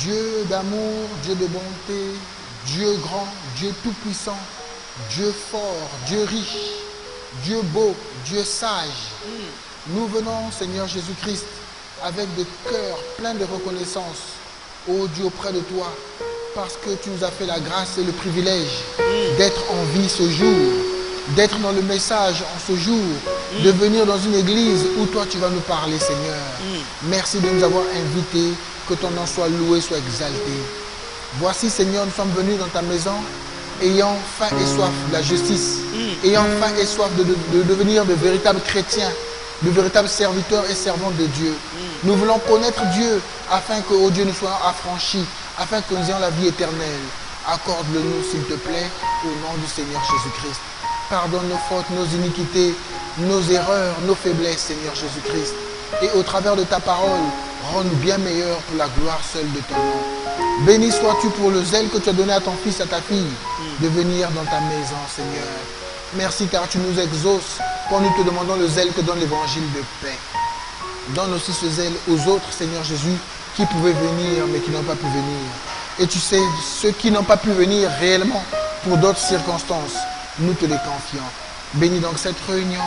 Dieu d'amour, Dieu de bonté, Dieu grand, Dieu tout-puissant, Dieu fort, Dieu riche, Dieu beau, Dieu sage. Nous venons, Seigneur Jésus-Christ, avec des cœurs pleins de reconnaissance, ô Dieu, auprès de toi, parce que tu nous as fait la grâce et le privilège d'être en vie ce jour, d'être dans le message en ce jour, de venir dans une église où toi tu vas nous parler, Seigneur. Merci de nous avoir invités, que ton nom soit loué, soit exalté. Voici, Seigneur, nous sommes venus dans ta maison, ayant faim et soif de la justice, ayant faim et soif de devenir de véritables chrétiens, de véritables serviteurs et servantes de Dieu. Nous voulons connaître Dieu, afin que, oh Dieu, nous soyons affranchis, afin que nous ayons la vie éternelle. Accorde-le-nous, s'il te plaît, au nom du Seigneur Jésus-Christ. Pardonne nos fautes, nos iniquités, nos erreurs, nos faiblesses, Seigneur Jésus-Christ. Et au travers de ta parole, rends-nous bien meilleurs pour la gloire seule de ton nom. Béni sois-tu pour le zèle que tu as donné à ton fils, à ta fille, de venir dans ta maison, Seigneur. Merci car tu nous exauces quand nous te demandons le zèle que donne l'évangile de paix. Donne aussi ce zèle aux autres, Seigneur Jésus, qui pouvaient venir mais qui n'ont pas pu venir. Et tu sais, ceux qui n'ont pas pu venir réellement pour d'autres circonstances, nous te les confions. Bénis donc cette réunion.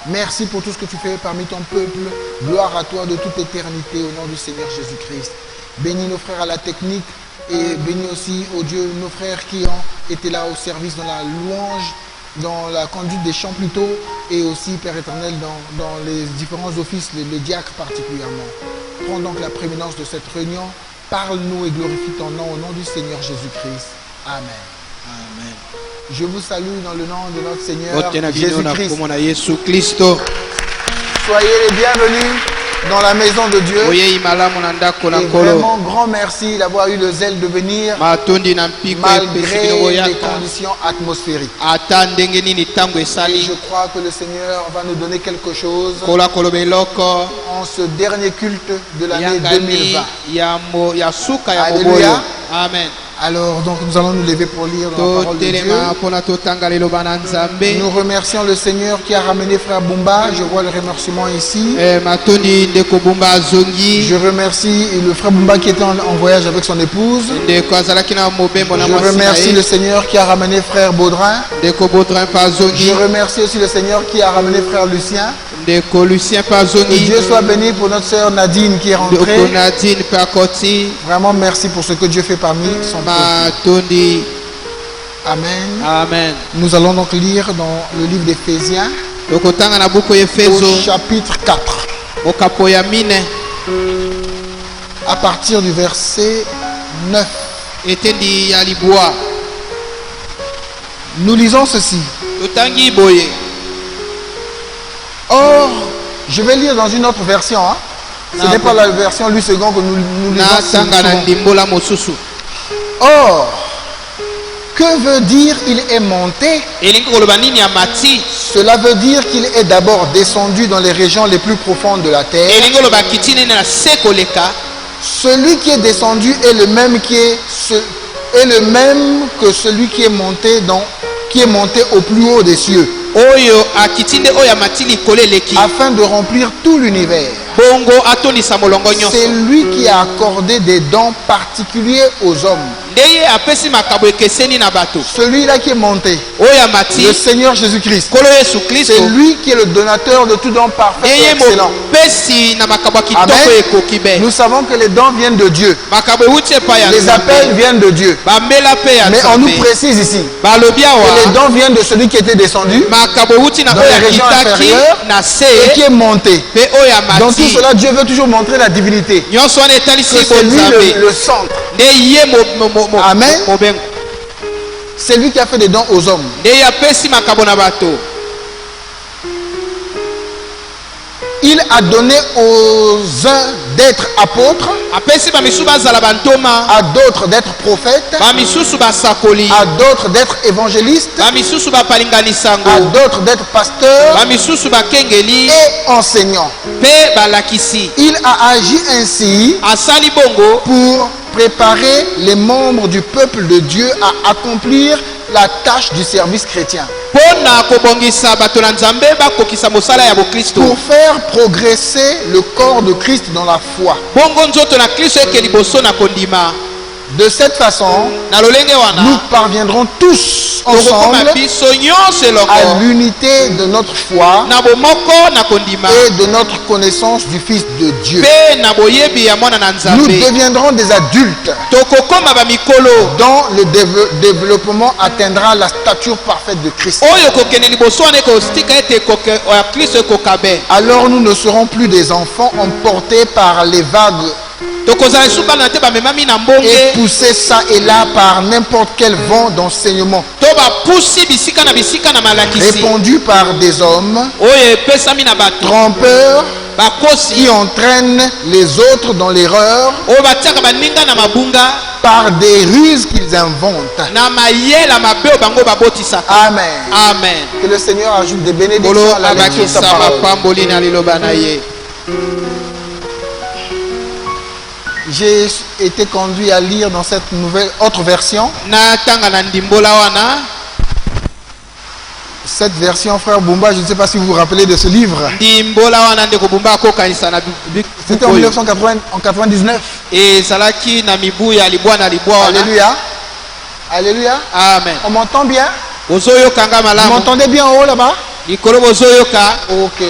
Merci pour tout ce que tu fais parmi ton peuple. Gloire à toi de toute éternité au nom du Seigneur Jésus-Christ. Bénis nos frères à la technique et bénis aussi, oh Dieu, nos frères qui ont été là au service dans la louange, dans la conduite des chants plutôt, et aussi, Père éternel, dans les différents offices, les diacres particulièrement. Prends donc la prééminence de cette réunion. Parle-nous et glorifie ton nom au nom du Seigneur Jésus-Christ. Amen. Amen. Je vous salue dans le nom de notre Seigneur Jésus-Christ. Soyez les bienvenus dans la maison de Dieu. Et vraiment grand merci d'avoir eu le zèle de venir malgré les conditions atmosphériques. Et je crois que le Seigneur va nous donner quelque chose en ce dernier culte de l'année 2020. Alléluia. Amen. Alors, donc, nous allons nous lever pour lire dans la parole de Dieu. Nous remercions le Seigneur qui a ramené Frère Bumba. Je vois le remerciement ici. Je remercie le Frère Bumba qui était en voyage avec son épouse. Je remercie le Seigneur qui a ramené Frère Baudrin. Je remercie aussi le Seigneur qui a ramené Frère Lucien. Et Dieu soit béni pour notre sœur Nadine qui est rentrée. Vraiment merci pour ce que Dieu fait parmi son peuple. Amen. Amen. Nous allons donc lire dans le livre d'Éphésiens au chapitre 4. À partir du verset 9. Nous lisons ceci. Or, je vais lire dans une autre version. Ce n'est pas la version Louis II que nous lisons. Or, que veut dire il est monté? Cela veut dire qu'il est d'abord descendu dans les régions les plus profondes de la terre. Celui qui est descendu est le même que celui qui est monté au plus haut des cieux, afin de remplir tout l'univers. C'est lui qui a accordé des dons particuliers aux hommes. Celui-là qui est monté, le Seigneur Jésus-Christ, c'est lui qui est le donateur de tout don parfait et excellent. Amen. Nous savons que les dons viennent de Dieu. Les appels viennent de Dieu. Mais on nous précise ici que les dons viennent de celui qui était descendu dans les régions inférieures et qui est monté. Dans tout cela, Dieu veut toujours montrer la divinité. Que c'est lui le centre. Amen. C'est lui qui a fait des dons aux hommes. Il a donné aux uns d'être apôtres, à d'autres d'être prophètes, à d'autres d'être évangélistes, à d'autres d'être pasteurs et enseignants. Il a agi ainsi pour préparer les membres du peuple de Dieu à accomplir la tâche du service chrétien. Pour faire progresser le corps de Christ dans la foi. De cette façon, nous parviendrons tous ensemble à l'unité de notre foi et de notre connaissance du Fils de Dieu. Nous deviendrons des adultes dont le développement atteindra la stature parfaite de Christ. Alors nous ne serons plus des enfants emportés par les vagues et poussés ça et là par n'importe quel vent d'enseignement répandu par des hommes trompeurs qui entraînent les autres dans l'erreur par des ruses qu'ils inventent. Amen. Amen. Que le Seigneur ajoute des bénédictions à la lecture de sa parole. J'ai été conduit à lire dans cette nouvelle autre version. Cette version, frère Bumba, je ne sais pas si vous vous rappelez de ce livre. C'était en 1999. Alléluia. Alléluia. Amen. On m'entend bien? Vous Vous m'entendez bien en haut là-bas? Ok.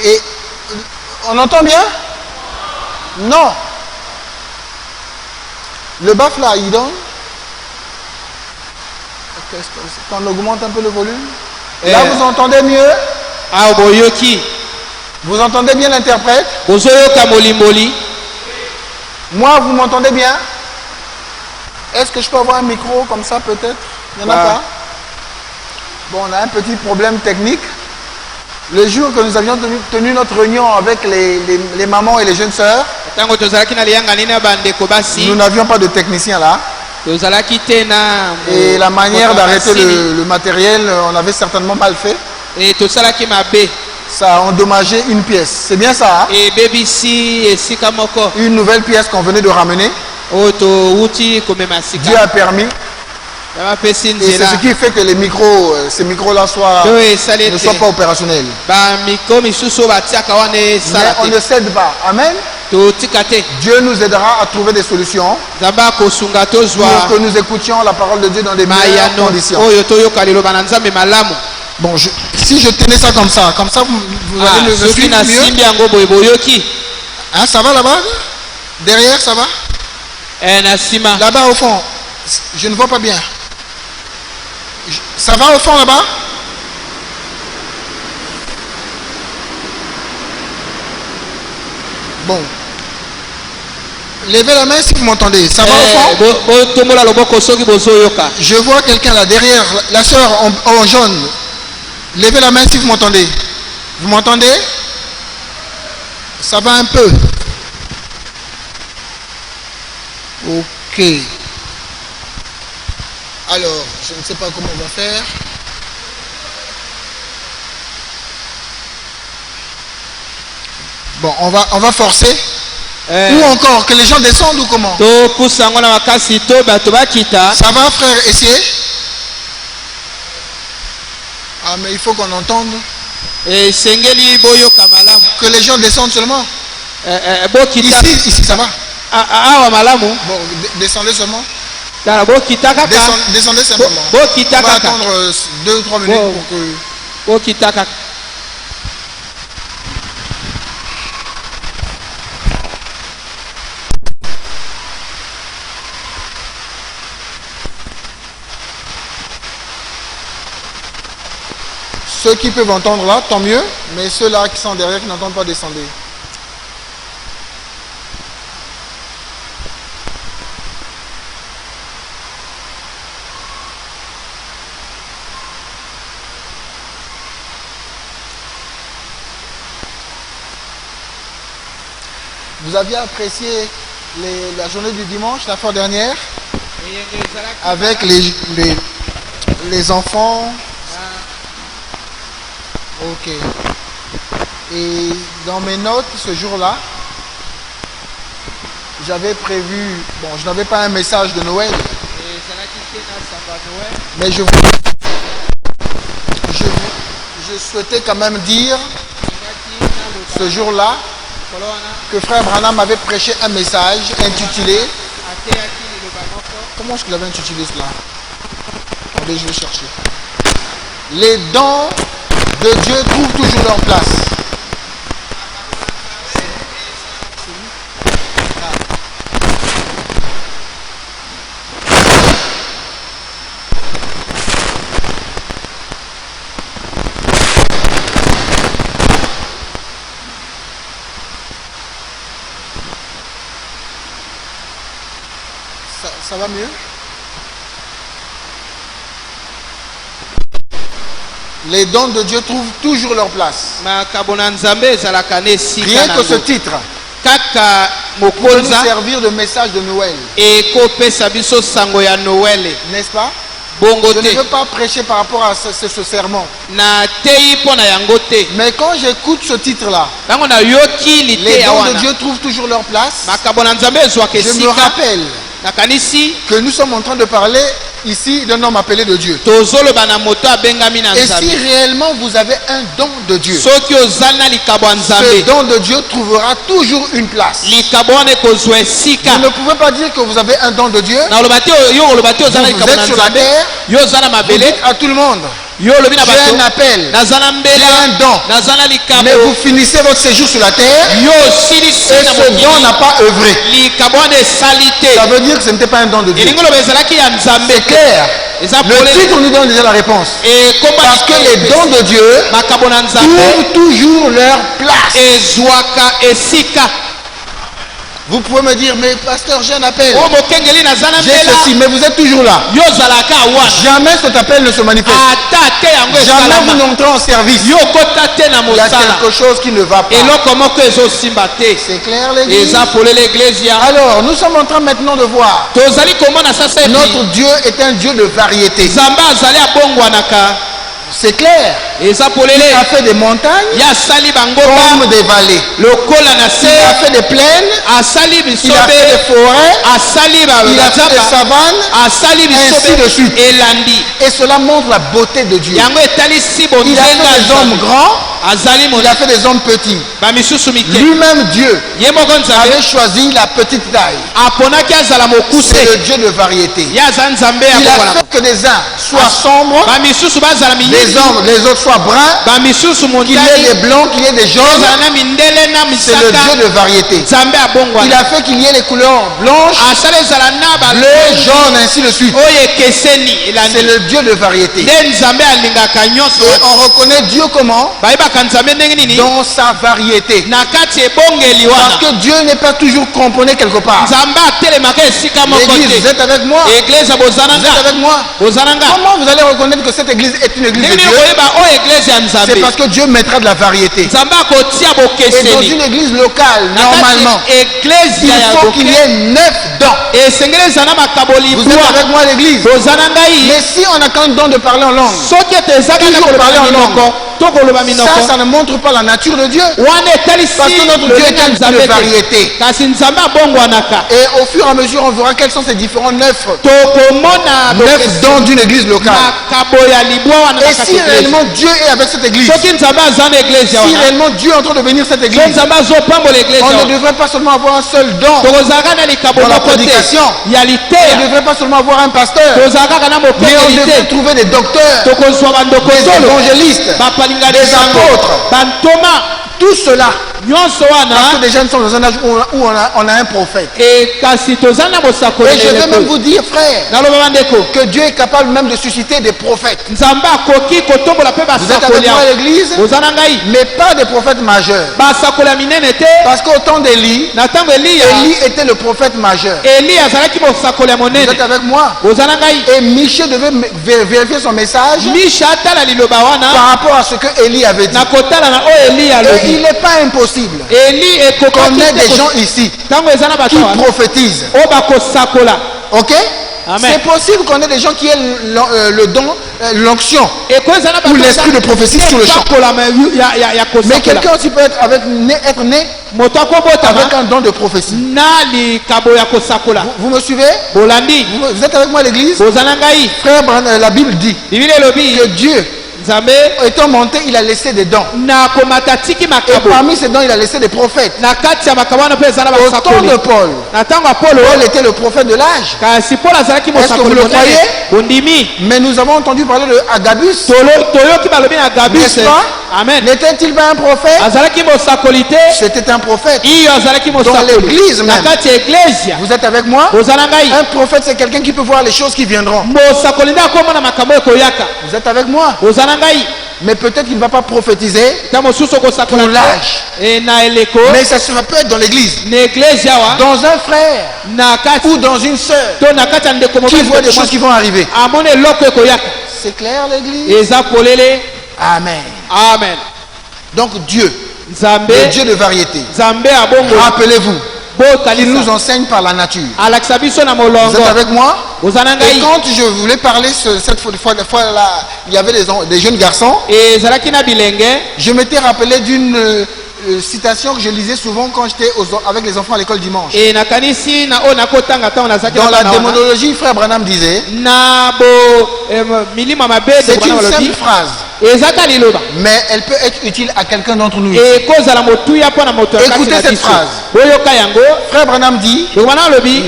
Et on entend bien? Non. Le baf là, il donne. Quand on augmente un peu le volume. Là, vous entendez mieux? Vous entendez bien l'interprète? Moi, vous m'entendez bien? Est-ce que je peux avoir un micro comme ça peut-être? Il n'y en a pas? Bon, on a un petit problème technique. Le jour que nous avions tenu notre réunion avec les mamans et les jeunes sœurs, nous n'avions pas de technicien là. Et la manière d'arrêter le matériel, on avait certainement mal fait. Ça a endommagé une pièce. C'est bien ça, hein? Une nouvelle pièce qu'on venait de ramener. Dieu a permis. Et c'est ce qui fait que les micros, ces micros-là ne soient pas opérationnels. Mais on ne cède pas. Amen. Dieu nous aidera à trouver des solutions pour que nous écoutions la parole de Dieu dans des meilleures conditions. Bon, si je tenais ça, vous allez me suivre mieux. Hein, ça va là-bas? Derrière, ça va? Là-bas au fond, je ne vois pas bien. Ça va au fond là-bas? Bon. Levez la main si vous m'entendez. Ça va au fond? Je vois quelqu'un là derrière, la soeur en jaune. Levez la main si vous m'entendez. Vous m'entendez? Ça va un peu. Ok. Alors, je ne sais pas comment on va faire. Bon, on va forcer. Ou encore que les gens descendent ou comment? Ça va, frère, essayez. Ah, mais il faut qu'on entende. Que les gens descendent seulement. Ici, ça va. Bon, descendez seulement. Descendez simplement. On va attendre 2 ou 3 minutes pour que... Ceux qui peuvent entendre là, tant mieux. Mais ceux-là qui sont derrière, qui n'entendent pas, descendez. Vous aviez apprécié la journée du dimanche, la fois dernière, avec les enfants. Ok. Et dans mes notes, ce jour-là, j'avais prévu, bon, je n'avais pas un message de Noël, mais je souhaitais quand même dire ce jour-là que frère Branham avait prêché un message intitulé Comment est-ce que la main utilise là? Attendez, je vais chercher. Les dons de Dieu trouvent toujours leur place. Ça va mieux? Les dons de Dieu trouvent toujours leur place. Rien que ce titre peut nous servir de message de Noël. N'est-ce pas? Je ne veux pas prêcher par rapport à ce sermon. Mais quand j'écoute ce titre-là, les dons de Dieu trouvent toujours leur place. Je me rappelle que nous sommes en train de parler ici d'un homme appelé de Dieu. Et si réellement vous avez un don de Dieu, ce don de Dieu trouvera toujours une place. Vous ne pouvez pas dire que vous avez un don de Dieu. Vous êtes sur la terre, vous dites à tout le monde: j'ai un appel, j'ai un don. Mais vous finissez votre séjour sur la terre et ce don n'a pas œuvré. Ça veut dire que ce n'était pas un don de Dieu. C'est clair. Le titre nous donne déjà la réponse. Parce que les dons de Dieu trouvent toujours leur place. Vous pouvez me dire: mais pasteur, j'ai un appel, j'ai ceci, mais vous êtes toujours là. Jamais cet appel ne se manifeste. Jamais vous n'entrez en service. Il y a quelque chose qui ne va pas. C'est clair, l'église? Alors, nous sommes en train maintenant de voir. Notre Dieu est un Dieu de variété. C'est clair. Il a fait des montagnes comme des vallées. Il a fait des plaines. Il a fait des forêts. Il a fait des savanes. Ainsi de suite. Et cela montre la beauté de Dieu. Il a fait des hommes grands. Il a fait des hommes petits. Lui-même Dieu avait choisi la petite taille. C'est le Dieu de variété. Il a fait que les uns soient sombres, les autres soient bruns, qu'il y ait des blancs, qu'il y ait des jaunes. C'est le Dieu de variété. Il a fait qu'il y ait les couleurs blanches, bleues, jaunes, ainsi de suite. C'est le Dieu de variété. Et on reconnaît Dieu comment? Dans sa variété. Parce que Dieu n'est pas toujours cramponné quelque part. L'église, vous êtes avec moi? Vous êtes avec moi? Comment vous allez reconnaître que cette église est une église de Dieu? C'est parce que Dieu mettra de la variété. Et dans une église locale, normalement, il faut qu'il y ait 9 dons. Vous êtes avec moi à l'église? Mais si on a qu'un don de parler en langue, toujours parler en langue, ça ne montre pas la nature de Dieu. Parce que notre Dieu est un Dieu de variété. Et au fur et à mesure, on verra quels sont ces différents 9 dons d'une église locale. Et si réellement Dieu est avec cette église, si réellement Dieu est en train de bénir cette église, on ne devrait pas seulement avoir un seul don dans la prédication. On ne devrait pas seulement avoir un pasteur, mais on devrait trouver des docteurs, des évangélistes, des apôtres, tout cela. Parce que déjà nous sommes dans un âge où on a un prophète. Et je vais même vous dire, frère, que Dieu est capable même de susciter des prophètes. Vous êtes avec moi à l'église, mais pas des prophètes majeurs. Parce qu'au temps d'Élie, Élie était le prophète majeur. Vous êtes avec moi? Et Michée devait vérifier son message par rapport à ce que Élie avait dit. Et il n'est pas impossible qu'on ait des gens ici qui prophétisent. Ok? C'est possible qu'on ait des gens qui aient le don, l'onction ou l'esprit de prophétie sur le champ. Mais quelqu'un aussi peut être né avec un don de prophétie. Vous me suivez? Vous êtes avec moi à l'église? Frère, la Bible dit que Dieu Nzambe étant monté, il a laissé des dons. na komata tiki Et makabo parmi ces dons, il a laissé des prophètes. na kati ya makabwana pe ezala Au temps basakoli de Paul, na tango ya Paulo Paul était le prophète de l'âge. kasi Paul azalaki Est-ce que mosakoli vous le monene croyez? bondimi Mais nous avons entendu parler de Agabus. toyoki balobi na Agabus N'est-ce pas? amen N'était-il pas un prophète? azalaki mosakoli te C'était un prophète. iyo azalaki Dans mosakoli l'église na même. kati ya eglesia Vous êtes avec moi? ozala ngai Un prophète, c'est quelqu'un qui peut voir les choses qui viendront. mosakoli nde akomona makambo ekoyaka Vous êtes avec moi? ozala ngai Mais peut-être qu'il ne va pas prophétiser ta mosusu okosakola pour l'âge. e na eleko Mais ça peut être dans l'église. na eglesia awa Dans un frère na kati ou dans une sœur to na kati ya ndeko qui voit des choses qui vont arriver. amona eloko ekoyaka C'est clair l'église? eza polele Amen. amen Donc Dieu, nzambe le Dieu de variété. nzambe abongo Rappelez-vous, il bokanisa nous enseigne par la nature. alakisa biso na Vous molongo êtes avec moi? oza na Et ngai quand je voulais parler cette fois-là, il y avait des jeunes garçons. ezalaki na bilenge Je m'étais rappelé d'une citation que je lisais souvent quand j'étais avec les enfants à l'école dimanche. e nakanisi na oyo nakotanga ntango nazalaki Dans na la bana wana. démonologie, frère Branham disait, na milimo mabe c'est une simple phrase, ezaka liloba mais elle peut être utile à quelqu'un d'entre nous. ekozala motuya mpo na moto ya kati Écoutez na cette biso phrase. boyoka yango Frère Branham dit, lokobana olobi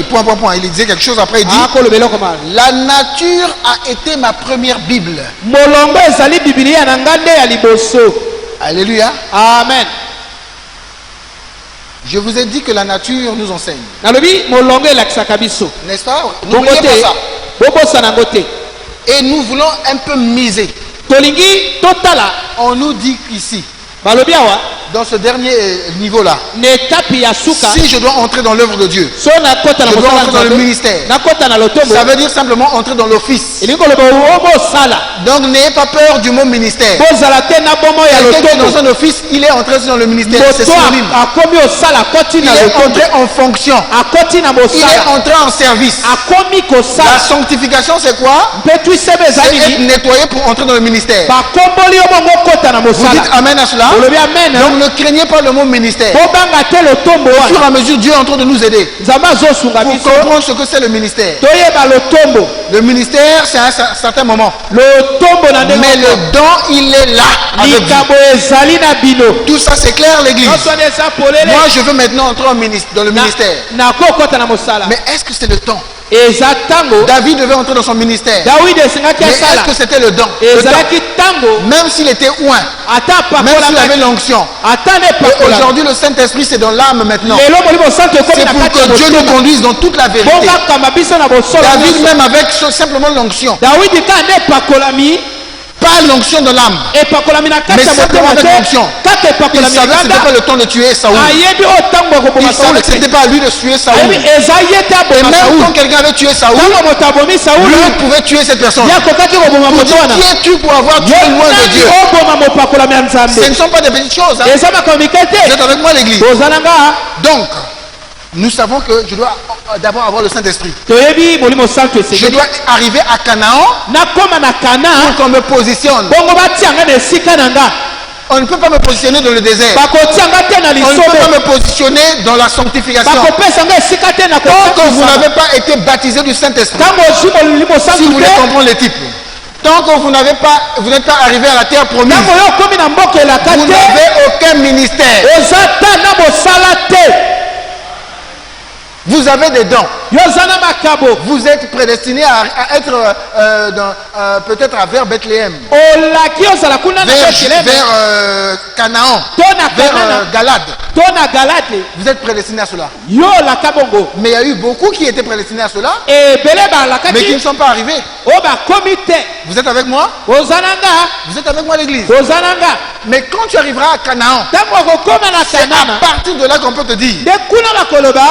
il disait quelque chose après, il dit, akoloba eloko mala la nature a été ma première Bible. molongo ezali bibilia na nga nde ya liboso Alléluia. amen Je vous ai dit que la nature nous enseigne. nalobi molongo elakisaka biso N'est-ce pas? bongo N'oubliez pas te ça. bobosana yango te Et nous voulons un peu miser. tolingi totala On nous dit qu'ici, balobi awa dans ce dernier niveau-là, na etape ya suka si je dois entrer dans l'œuvre de Dieu, so nakota na je dois mosala entrer dans le nzambe ministère. nakota na lotombo Ça veut dire simplement entrer dans l'office. elingi koloba obosala Donc n'ayez pas peur du mot ministère. bozala te na bomo ya Quelqu'un qui est dans lotombo un office, il est entré dans le ministère. C'est moto synonyme. akomi osala akoti Il na est lotombo entré en fonction. akoti na Il est mosala entré en service. akomi La kosala sanctification, c'est quoi? mpe twisebe eza C'est être nini nettoyé pour entrer dans le ministère. bakomboli yo bongo okota na Vous dites mosala amen à cela? olobi amen Donc ne craignez pas le mot ministère. bobanga te lotombo Au fur et wana à mesure, Dieu est en train de nous aider nzambe azosunga pour biso comprendre ce que c'est le ministère. toyeba lotombo Le ministère, c'est à un certain moment. lotombo na ndenge Mais moko. le don, il est là avec vous. likambo ezali na bino Tout ça, c'est clair, l'église. nyonso wana eza polele Moi, je veux maintenant entrer dans le ministère. nakokota na mosala Mais est-ce que c'est le temps? eza ntango David devait entrer dans son ministère. dawidi esengaki Mais est-ce asala que c'était le don? Le temps. ezalaki ntango Même s'il était oint, ata même s'il avait apakolaka l'onction. ata ne Et pakolaka aujourd'hui, le Saint-Esprit, c'est dans l'âme maintenant. lelo molimo santo ekomi C'est na pour kati ya que Dieu nous motema conduise dans toute la vérité. bongakama biso na bosolo David, nyonso. même avec simplement l'onction, dawidi ka nde epakolami pas l'onction de l'âme. epakolami na kati Mais ya simplement motema avec te l'onction. kaka Il epakolami savait que ce n'était kaka pas le temps de tuer Saoul. ayebi oyo ntango ya Il koboma savait sauli que ce n'était pas à lui de tuer Saoul. ayebi eza ye te Et aboma même sauli quand quelqu'un avait tué Saoul, ntango moto abomi sauli lui pouvait tuer cette personne. ye akokaki koboma Pour moto dire, wana qui es-tu pour avoir tué loin de nani Dieu? oboma mopakolami ya Ce nzambe ne sont pas des petites choses. Hein. eza makambo mike Vous te êtes avec moi, l'église. toza na nga Donc, nous savons que je dois d'abord avoir le Saint-Esprit. toyebi molimo santo Je esengeli dois arriver à Canaan nakóma na kana pour qu'on me positionne. bongo batia nga na esika na nga On ne peut pas me positionner dans le désert. bakotia nga te na On ne peut lisobe pas me positionner dans la sanctification. bakopesa nga esika te na Tant que vous kokatisa n'avez pas été baptisé du Saint-Esprit, ntango ozwi molimo si santo vous voulez te comprendre les types, tant que vous n'êtes pas arrivé à la terre promise, ntango yo okomi na mboka elaka vous te n'avez aucun ministère. oza ta na mosala te Vous avez des dons. yo oza na makabo Vous êtes prédestiné à être peut-être vers Bethléem, olaki ozala kuna na beteleme vers Canaan, to na vers kanana Galade. to na galate Vous êtes prédestiné à cela. yo olaka bongo Mais il y a eu beaucoup qui étaient prédestinés à cela, ebele mais qui ne balakaki sont pas arrivés. oyo bakomi te Vous êtes avec moi? oza na nga Vous êtes avec moi l'église. oza na nga Mais quand tu arriveras à Canaan, ntango akokóma na c'est à kanana partir de là qu'on peut te dire, nde kuna bakoloba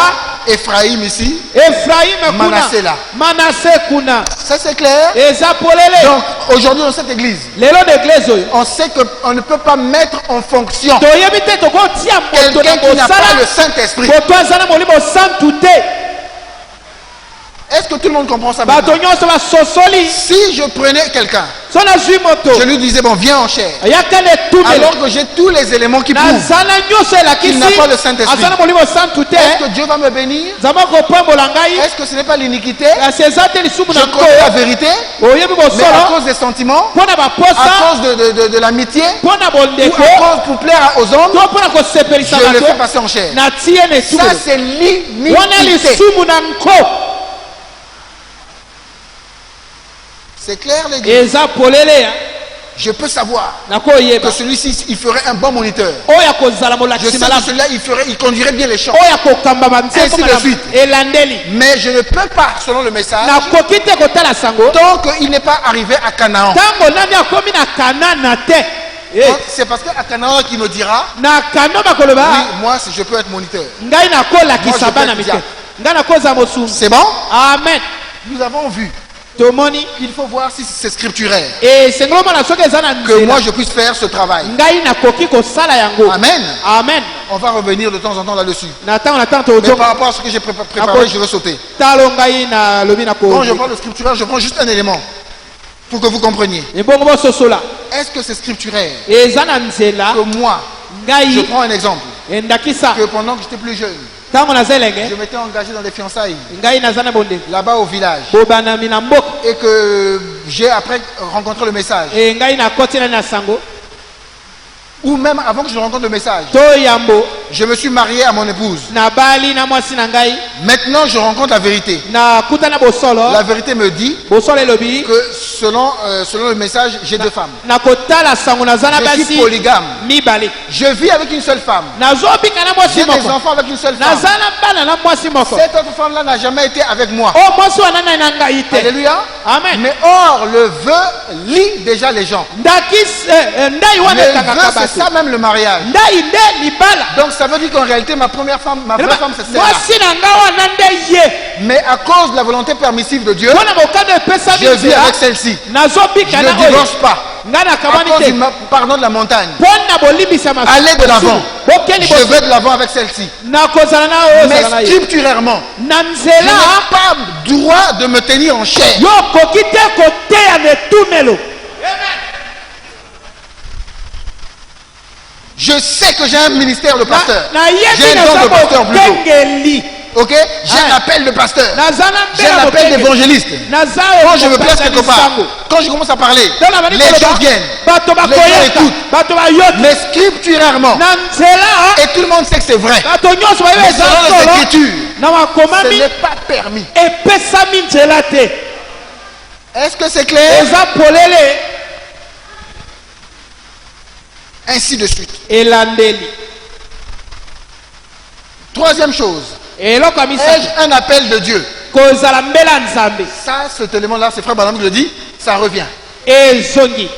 Ephraïm ici, efraime kuna Manassé là. manase kuna ça c'est clair. eza polele Donc aujourd'hui dans cette église, lelo na eglise oyo on sait qu'on ne peut pas mettre en fonction toyebi te tokotia moto quelqu'un na qui n'a pas le mosala Saint-Esprit. moto aza na molimo santu te Est-ce que tout le monde comprend ça bato maintenant? nyonso basosoli Si je prenais quelqu'un so nazwi moto je lui disais, bon, viens en chair. ayaka na etumelo Alors que j'ai tous les éléments qui prouvent naza na nyonso qu'il n'a pas le elakisi Saint-Esprit. aza na molimo santu te Est-ce que Dieu va me bénir? nzambe akopambola ngai Est-ce que ce n'est pas l'iniquité? kasi eza te lisumu Je na connais la nko vérité, oyebi mais à bosolo cause des sentiments, mpo na à baposa cause de l'amitié, mpo na ou bondeko à cause pour plaire aux hommes, to mpo na kosepelisa je le fais bato passer en chair. natie na Ça, etumelo c'est wana l'iniquité. lisumu na nko C'est clair, les gars. eza polele ya Je peux savoir nakoyeba que celui-ci, il ferait un bon moniteur. oyo akozala Je molakisi sais que malamu celui-là, il conduirait bien les champs. oyo akokamba banzembo Ainsi de malamu suite. elandeli Mais je ne peux pas, selon le message, nakoki te kotala sango tant qu'il n'est pas arrivé à Canaan. ntango nani akomi na kanana te Donc, c'est parce qu'à Canaan qu'il me dira, na kano bakoloba oui, moi, je peux être moniteur. ngai Moi, nakolakisa je bana peux mike dire. ngai nakoza mosungu C'est bon? amen Nous avons vu tomoni qu'il faut voir si c'est scripturaire. esengeli omona soki eza na Que moi, nzela je puisse faire ce travail. ngai nakoki kosala yango Amen. amen On va revenir de temps en temps là-dessus. na ntango Mais par tozoka rapport à ce que j'ai préparé, je vais sauter. talo ngai nalobi Quand je nako parle de scripturaire, je prends juste un élément pour que vous compreniez. ebongo bososola Est-ce que c'est scripturaire eza na nzela que moi, je ngai prends un exemple, endakisa que pendant que j'étais plus jeune, ntango naza je elenge m'étais engagé dans des fiançailles ngai naza na bondeko là-bas au village bobanami na mboka et que j'ai après rencontré le message, e ngai nakoti nani na sango ou même avant que je rencontre le message, to yambo je me suis marié à mon épouse. nabali na mwasi na ngai Maintenant, je rencontre la vérité. nakutana bosolo La vérité me dit bosolo elobi que selon le message, j'ai deux femmes. nakotala sango naza na Je suis basi polygame. mibale Je vis avec une seule femme. nazobika na mwasi J'ai des moko enfants avec une seule femme. naza na bana na mwasi moko Cette autre femme-là n'a jamais été avec moi. o mwasi wana nai na ngai te Alléluia. amen Mais or, le vœu lie déjà les gens. ndaki ndai wana Le ekangaka vœu, c'est ça bato même le mariage. ndai nde libala Donc ça veut dire qu'en réalité, ma première femme, ma vraie femme, c'est celle-là. mwasi na ngai wana nde ye Mais à cause de la volonté permissive de Dieu, mpona mokano epesami je vis nzela avec celle-ci. nazobika Je na ne oyo divorce pas. ngai À nakamani cause te du pardon de la montagne. mpona bolimbisa Allez de l'avant. bokeli Je vais de l'avant avec celle-ci. nakozala na oyo Mais ozala na ye scripturairement, na je nzela n'ai pas droit de me tenir en chair. yo okoki te koteya na etumelo Je sais que j'ai un ministère de pasteur. nayebi J'ai un don de pasteur plutôt. mokengeli Ok? J'ai un appel de pasteur. naza na J'ai un appel mokengeli. d'évangéliste. naza Quand je me place quelque part, quand je commence à parler, les gens viennent. bato Les gens bakoyeka écoutent. bato bayoki Mais scripturairement, na nzela et tout le monde sait que c'est vrai, bato nyonso bayebi mais eza selon les solo Écritures, na ce makomami n'est pas permis. epesami nzela te Est-ce que c'est clair? eza polele Ainsi de suite. elandeli Troisième chose, eloko ya misato ai-je un appel de Dieu? kozala mbela ya nzambe Ça, cet élément-là, c'est frère Branham qui le dit, ça revient. ezongi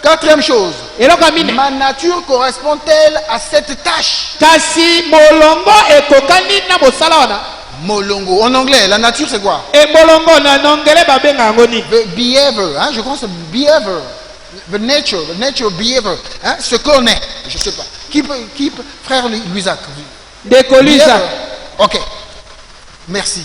Quatrième chose, eloko ya mine ma nature correspond-elle à cette tâche? kasi molongo ekokani na mosala wana Molongo. En anglais, la nature, c'est quoi? ebolongo na nongele babenga yango nini The behavior, hein, je crois que c'est behavior. The nature behavior. Hein, ce qu'on est, je sais pas. Frère Louisac? ndeko luisa Behavior. Ok. Merci.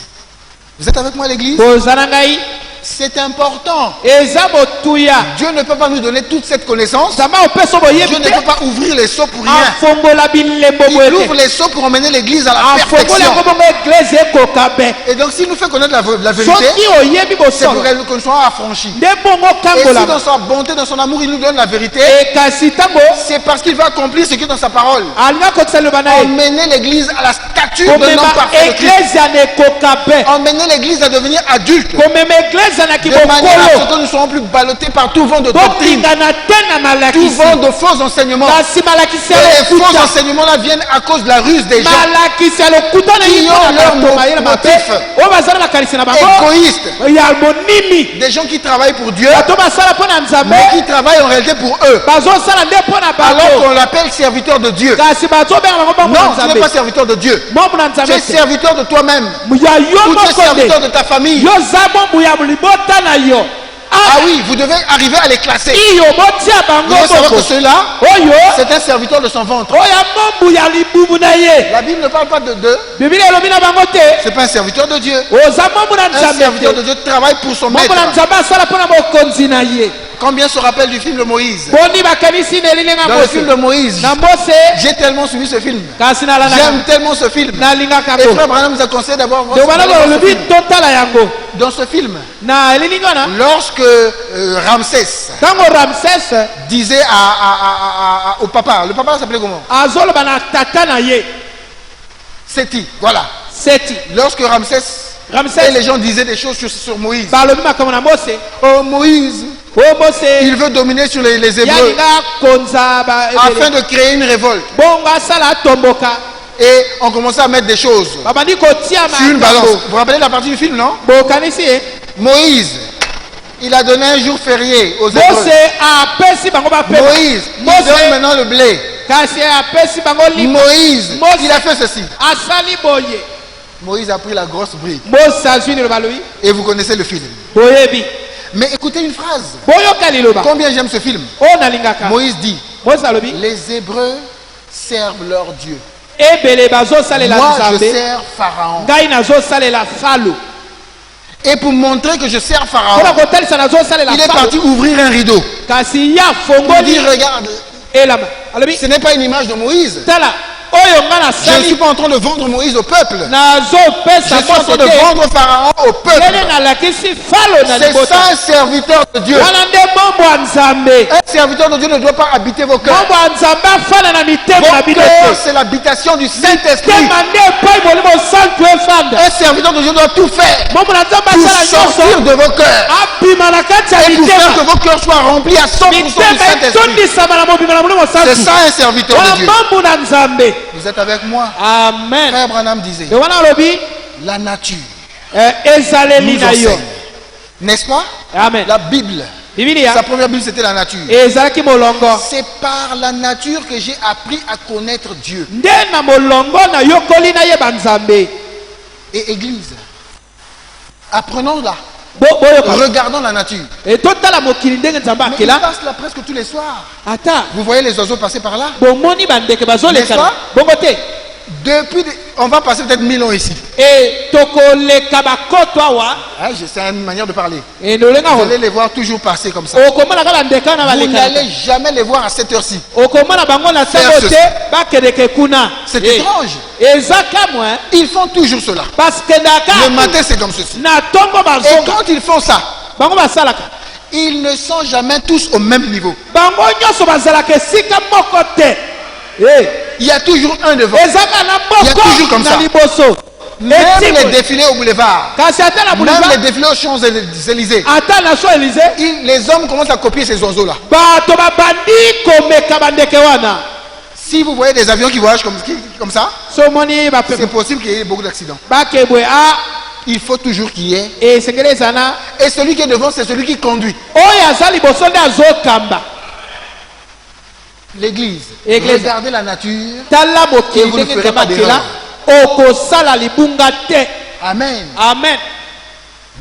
Vous êtes avec moi à l'église? kozala ngai C'est important. eza motuya Dieu ne peut pas nous donner toute cette connaissance. nzambe opesa Dieu boyebi ne te peut pas ouvrir les seaux pour rien. afongola bilembo Il boye ouvre te les seaux pour emmener l'église à la afongola perfection. yango bongo eglise ekoka be Et donc, s'il nous fait connaître la vérité, soki oyebi c'est pour bosolo qu'on soit affranchis. nde bongo Et si dans kangolama sa bonté, dans son amour, il nous donne la vérité, ekasi ntango c'est parce qu'il va accomplir ce qui est dans sa parole. alinga kotisa liloba na ye Emmener l'église à la stature d'un homme komema parfait de Christ. eglise ya na ekoka be Emmener l'église à devenir adulte. komema eglise ya na De manière à kibokolo ce que nous ne serons plus ballottés par tout vent de doctrine, botingana te na tout malakisi vent de faux enseignements. kasi malakisi ya Et les faux lokuta enseignements-là viennent à cause de la ruse des gens malakisi ya lokuta na qui ye ont leur mpona bato mayele mabe motif oyo baza na makanisi na bango égoïstes. ya monimi Des gens qui travaillent pour Dieu, bato basala mpo na nzambe mais qui travaillent en réalité pour eux. bazosala nde mpo na Alors bato qu'on l'appelle serviteur de Dieu. kasi bazobenga bango bongo na Non, tu n'es nzambe pas serviteur de Dieu. mombu na Tu nzambe es te serviteur de toi-même. ya yo Ou tu es moko serviteur nde de ta famille. yo za mombu ya libota na yo Ah oui, vous devez arriver à les classer. iyo botia Vous bango devez savoir que moko celui-là, oyo c'est un serviteur de son ventre. oya mombu ya libumu na ye La Bible ne parle pas de deux. biblia elobi na bango te C'est pas un serviteur de Dieu. oza mombu na Un nzambe serviteur te de Dieu travaille pour son mombu na maître. nzambe asala mpo na bokonzi na ye Combien se rappellent du film de Moïse? boni bakanisi na elinga Dans le film de Moïse, na Mose j'ai tellement suivi ce film. kasi na la J'aime tellement ce film. na linga Et kako Frère Branham nous a conseillé d'abord voir de wana ce lobi film. totala yango Dans ce film, na elinga na lorsque Ramsès tango Ramsès disait au papa, le papa s'appelait comment? azoloba na tata na ye Séti, voilà. Seti Lorsque Ramsès et Ramsès les gens disaient des choses sur Moïse. balobi makambo na Mose Oh Moïse, o Mose il veut dominer sur les Hébreux yalinga konza ba afin de créer une révolte. bongo asala tomboka Et on commençait à mettre des choses babandi kotia sur une balance. makambo Vous vous rappelez la partie du film, non? bokanisi ye Moïse, il a donné un jour férié aux Hébreux. Mose apesi bango bapema Moïse, il donne maintenant le blé. kasi apesi bango lipa Moïse, Mose. il a fait ceci. asali boye Moïse a pris la grosse brique. Mose azwi liloba lobi Et vous connaissez le film. boyebi Mais écoutez une phrase. boyoka liloba Combien j'aime ce film. o nalingaka Moïse dit, Mose alobi les Hébreux servent leur Dieu. ebele bazosalela Moi, je nzambe sers Pharaon. ngai nazosalela falo Et pour montrer que je sers mpona Pharaon, kotalisa nazosalela il est parti falo ouvrir un rideau. kasi ya Il dit, fongoli regarde, elama alobi ce n'est pas une image de Moïse. tala oyo nga Je ne suis nasali pas en train de vendre Moïse au peuple. Je nazopesa suis en train Mose de te vendre Pharaon au peuple. lele nalakisi falo na C'est libota ça un serviteur de Dieu. wana nde mombo ya nzambe Un serviteur de Dieu ne doit pas habiter vos cœurs. mombo ya nzambe afanda na mitema na Vos bino cœurs, te c'est l'habitation du Saint-Esprit. mitema nde epai molimo santu efanda Un serviteur de Dieu doit tout faire mombo na nzambe pour asala sortir nyonso de vos cœurs abima na kati ya et pour faire que mitema vos cœurs soient remplis à 100% du mitema Saint-Esprit. etondisama na mobima na molimo C'est santu ça un serviteur wana de Dieu. mambo na nzambe Vous êtes avec moi? amen Frère Branham disait, de wana alobi la nature ezaleli nous na yo enseigne. N'est-ce pas? amen La Bible, bibilia sa première Bible, c'était la nature. ezalaki molongo C'est par la nature que j'ai appris à connaître Dieu. nde na molongo na yokoli nayeba nzambe Et Église, apprenons-la. boyoka Regardons la nature. totala mokili ndenge nzambe Mais il akela passe là presque tous les soirs. ata Vous voyez les oiseaux passer par là? bomoni bandeke N'est-ce bazolekana pas? bongo te On va passer peut-être 1000 ans ici. e tokoleka bakoto awa Ah, c'est une manière de parler. endolenga Vous allez les voir toujours passer comme ça. okomonaka bandeka na Vous balekana n'allez jamais les voir à cette heure-ci. okomona bango na Faire ntango ceci. te bakedeke kuna C'est étrange. eza kamwe Ils font toujours cela. basikendaka Le matin, c'est comme ceci. na ntongo Et bazonga quand ils font ça, bango basalaka ils ne sont jamais tous au même niveau. bango nyonso bazalaka esika moko te Il y a toujours un devant. ezaka na Il y a toujours moko comme ça. na liboso Même Eti les boye. défilés au boulevard, kasi ata na même boulevard les défilés aux Champs-Élysées, ata na so elize les hommes commencent à copier ces oiseaux-là. bato babandi komeka bandeke wana Si vous voyez des avions qui voyagent comme ça, somoni c'est bapepe possible qu'il y ait beaucoup d'accidents. bakebwe a Il faut toujours qu'il y ait. esengeli ezana Et celui qui est devant, c'est celui qui conduit. oyo aza liboso nde azokamba L'église. Église. Regardez la nature. tala Et mokili vous ne ndenge ferez nzambe pas akela okosala libunga te Amen. amen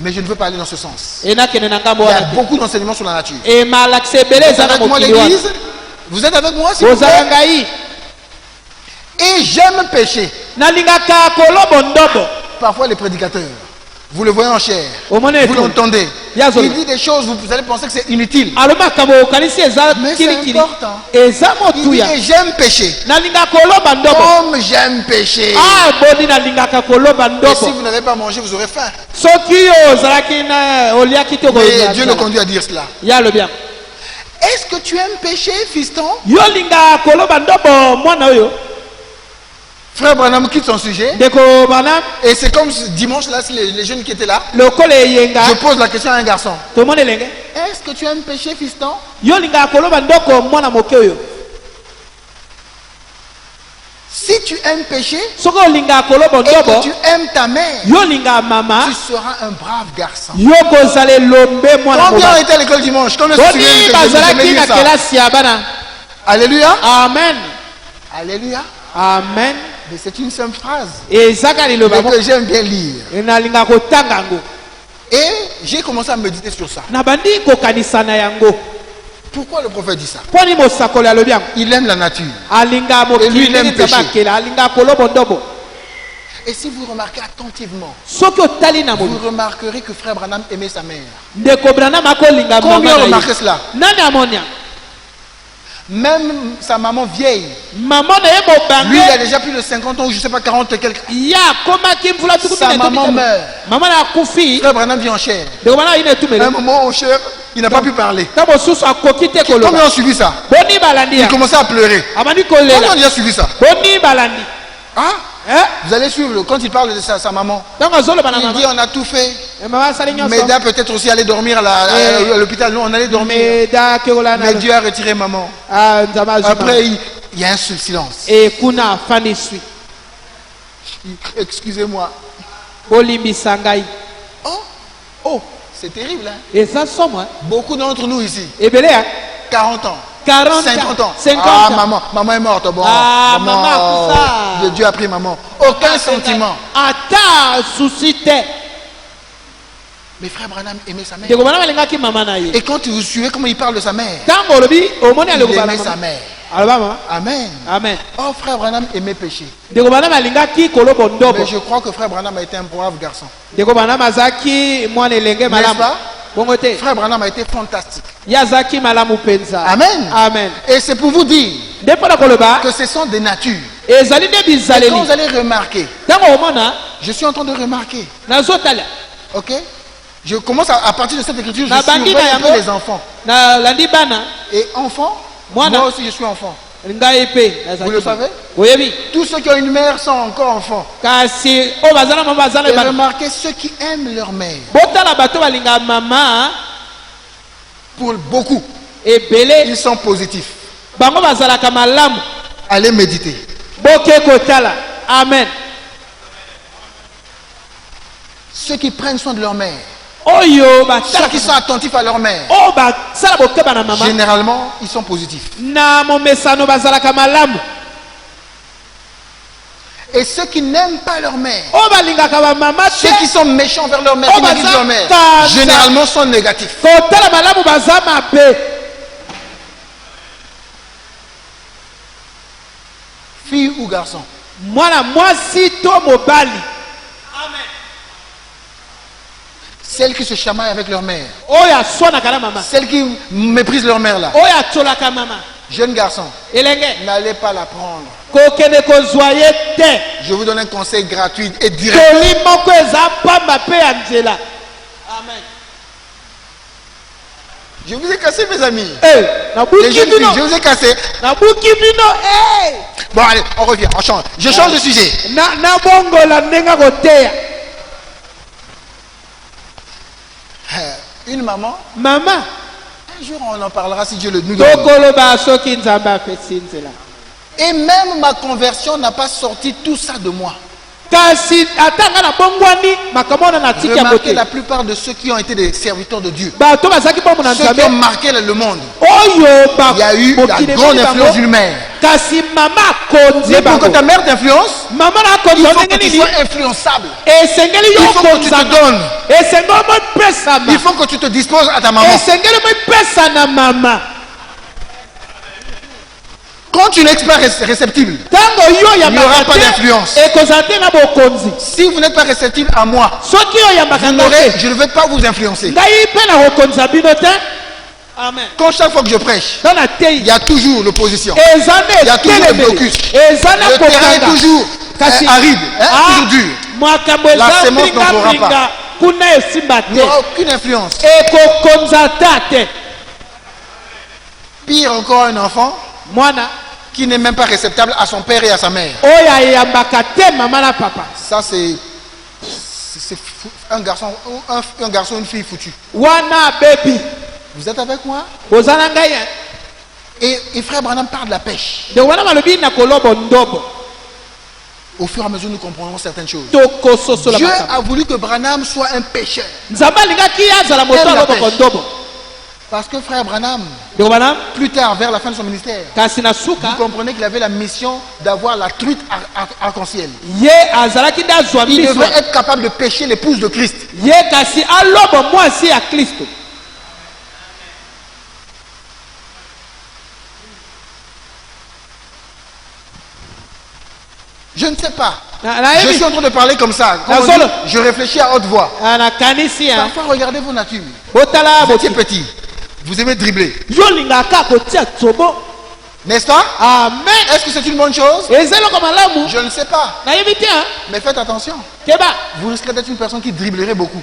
Mais je ne veux pas aller dans ce sens. enakende na ngambo Il y a wana te beaucoup d'enseignements sur la nature. emalakisa ebele Vous êtes eza na avec moi mokili wana l'église? Vous êtes avec moi s'il vous kozala plaît? ngai Et j'aime pécher. nalingaka kolobo ndobo Parfois les prédicateurs, vous le voyez en chair, omoni vous etu l'entendez. Yazolo. Il dit des choses, vous allez penser que c'est inutile. alobi makambo okanisi eza Mais c'est kilikili important. eza Il dit, motuya et j'aime pécher. nalingaka koloba ndobo Comme j'aime pécher. boni nalingaka koloba Et si ndobo vous n'avez pas mangé, vous aurez faim. soki yo ozalaki na oliaki te Mais Dieu le conduit à dire cela. ya alobi yango Est-ce que tu aimes pécher, fiston? yo lingaka koloba ndobo mwana oyo Frère Branham quitte son sujet. ndeko bana Et c'est comme ce dimanche là, les jeunes qui étaient là. lokola eyenga Je pose la question à un garçon. tomoni elenge Est-ce que tu aimes pécher, fiston? yo lingaka koloba ndoko mwana moke oyo Si tu aimes pécher soki olingaka koloba et que ndobo tu aimes ta mère, yo lingaka mama tu seras un brave garçon. yo kozala elombe mwana Combien ont mobali été à l'école dimanche? Combien se boni souviennent que bazalaki j'ai na lu ça? kelasi ya bana Alléluia. amen Alléluia. amen Mais c'est une simple phrase. ezaka liloba Mais que j'aime bien lire. nalingaka kotanga yango Et j'ai commencé à méditer sur ça. na bandi kokanisa na yango Pourquoi le prophète dit ça? mponi mosakoli alobi yango Il aime la nature. alingaka Et lui, mokili il aime ndenge nzambe péché. akela alingaka kolobo ndobo Et si vous remarquez attentivement, soki otali na vous moni remarquerez que frère Branham aimait sa mère. ndeko Branham akolinga Combien mama na remarqué ye. cela? Nani amonia Même sa maman vieille, maman na ye lui il a mobange déjà plus de 50 ans ou je sais pas 40 et quelques. ya akomaki mvula tuku Sa maman meurt. mama na akufi Frère Branham vit en chair. ndeko Branham ayina À un etumele moment en chair, il n'a pas pu parler. ta mosusu akoki te Combien koloba ont suivi ça? boni balandi Il ya commençait à pleurer. abandi Combien ont kolela déjà suivi ça? boni balandi Ah, eh vous allez suivre quand il parle de sa maman. ntango azoloba na Il dit mama on a tout fait. mama asali nyonso Meda peut-être aussi aller dormir à l'hôpital. Nous on allait dormir. meda kekola Mais na Dieu a retiré maman. nzambe azwi Après il y a un silence. e kuna afandi swi Excusez-moi. bolimbisa ngai Oh, oh, c'est terrible. Hein? eza somo Beaucoup d'entre nous ici, ebele ya 40 ans. 40 50 ans. 50 Ah, ans. maman est morte. Bon, Ah, maman, maman a fait ça. Dieu a pris maman. Aucun sentiment. ata susi te Mais frère Branham aimait sa mère. ndeko Branham alingaki mama na ye Et quand vous suivez comment il parle de sa mère, ntango olobi omoni il aleko bana aimait sa mama mère. aloba mama Amen. amen Oh, frère Branham aimait pécher. ndeko Branham alingaki kolobo ndobo Mais je crois que frère Branham a été un brave garçon. ndeko Branham azaki mwana elenge N'est-ce malamu pas? bongo te Frère Branham a été fantastique. ye azaki malamu mpenza Amen. amen Et c'est pour vous dire nde mpo na koloba que ce sont des natures. ezali nde Et quand bizaleli vous allez remarquer, ntango omona je suis en train de remarquer, nazotala ok? Je commence à partir de cette écriture, je Na bandi surveille na un peu yango. les enfants. nalandi bana Et enfants, Moi, moi na- aussi je suis enfant. ngai mpe Vous le savez? oyebi Tous ceux qui ont une mère sont encore enfants. kasi oyo baza na mama baza na Et bana remarquez ceux qui aiment leur mère. botala bato balinga mama Pour beaucoup, ebele ils sont positifs. bango bazalaka malamu Allez méditer. boke kotala amen Ceux qui prennent soin de leur mère, oyo ceux qui sont attentifs à leur mère, oyo basala bokeba na mama généralement, ils sont positifs. na momesano bazalaka malamu Et ceux qui n'aiment pas leur mère, oyo balingaka bamama te ceux qui sont méchants envers leur mère, Oh, qui négligent baza leur mère, kaza. généralement sont négatifs. kotala malamu baza mabe Fille ou garçon. mwana mwasi to mobali Celles qui se chamaillent avec leur mère, oyo aswanaka na mama celles qui méprisent leur mère là. oyo atolaka mama Jeune garçon, elenge n'allez pas la prendre. kokende kozwa ye te Je vous donne un conseil gratuit et direct. toli moko eza pamba mpe ya nzela amen Je vous ai cassé mes amis. Eh, Les nabuki jeunes filles, je bino vous ai cassé. nabuki bino eh. Bon allez, on revient, on change. Je change de sujet. nabongola ndenge koteya Une maman, mama un jour on en parlera si Dieu le nous donne. tokoloba soki nzambe apesi nzela Et même ma conversion n'a pas sorti tout ça de moi. kasi ata nga nabongwani makambo wana natiki yango Remarquez te la plupart de ceux qui ont été des serviteurs de Dieu. bato bazalaki bombo na Ceux qui ont nzambe marqué le monde. oyo Il y a eu la grande influence d'une mère. kasi mama akonzi Et pour que bango ta mère t'influence, mama na il akonzi faut que ndenge tu nini sois influençable. esengeli Il yo faut que tu te okonzaka donnes. esengeli mopesama Il faut que tu te disposes à ta maman. esengeli mopesa na mama Quand tu n'es pas réceptible, ntango yo il n'y aura oyambaka pas d'influence. te ekozala te na bokonzi Si vous n'êtes pas réceptible à moi, soki oyambaka nga te je ne vais pas vous influencer. ngai mpe na kokonza bino te amen Quand chaque fois que je prêche, ntango natei il y a toujours l'opposition. eza Il y a na toujours le etelemeli blocus. eza na Le terrain est kokanga toujours kasi aride, hein, toujours dur. makambo La eza sémence n'en pourra mbinga kuna esimba Il n'y te aura aucune influence. ekokonza ta te Pire encore, un enfant mwana qui n'est même pas réceptable à son père et à sa mère. oyo ayambaka te mama na papa Ça, c'est un garçon ou une fille foutue. wana bebi Vous êtes avec moi? oza na ngai Et frère Branham parle de la pêche. de wana malobi na kolobo ndobo Au fur et à mesure, nous comprendrons certaines choses. tokososola Dieu makambo a voulu que Branham soit un pécheur. nzambe alingaki ye azala moto Aime la aloboko pêche. ndobo Parce que frère Branham, ndeko bana plus tard, vers la fin de son ministère, kasi na vous suka comprenez qu'il avait la mission d'avoir la truite arc-en-ciel. ye azalaki nde azwa Il miso devait être capable de pêcher l'épouse de Christ. ye kasi alobo mwasi ya kristo Je ne sais pas Je suis en train de parler comme ça. Comme on dit, je réfléchis à haute voix. Parfois, regardez vos natures. Vous étiez petit. Vous aimez dribbler. N'est-ce pas? Amen. Est-ce que c'est une bonne chose? Je ne sais pas. Mais faites attention. Vous risquez d'être une personne qui dribblerait beaucoup.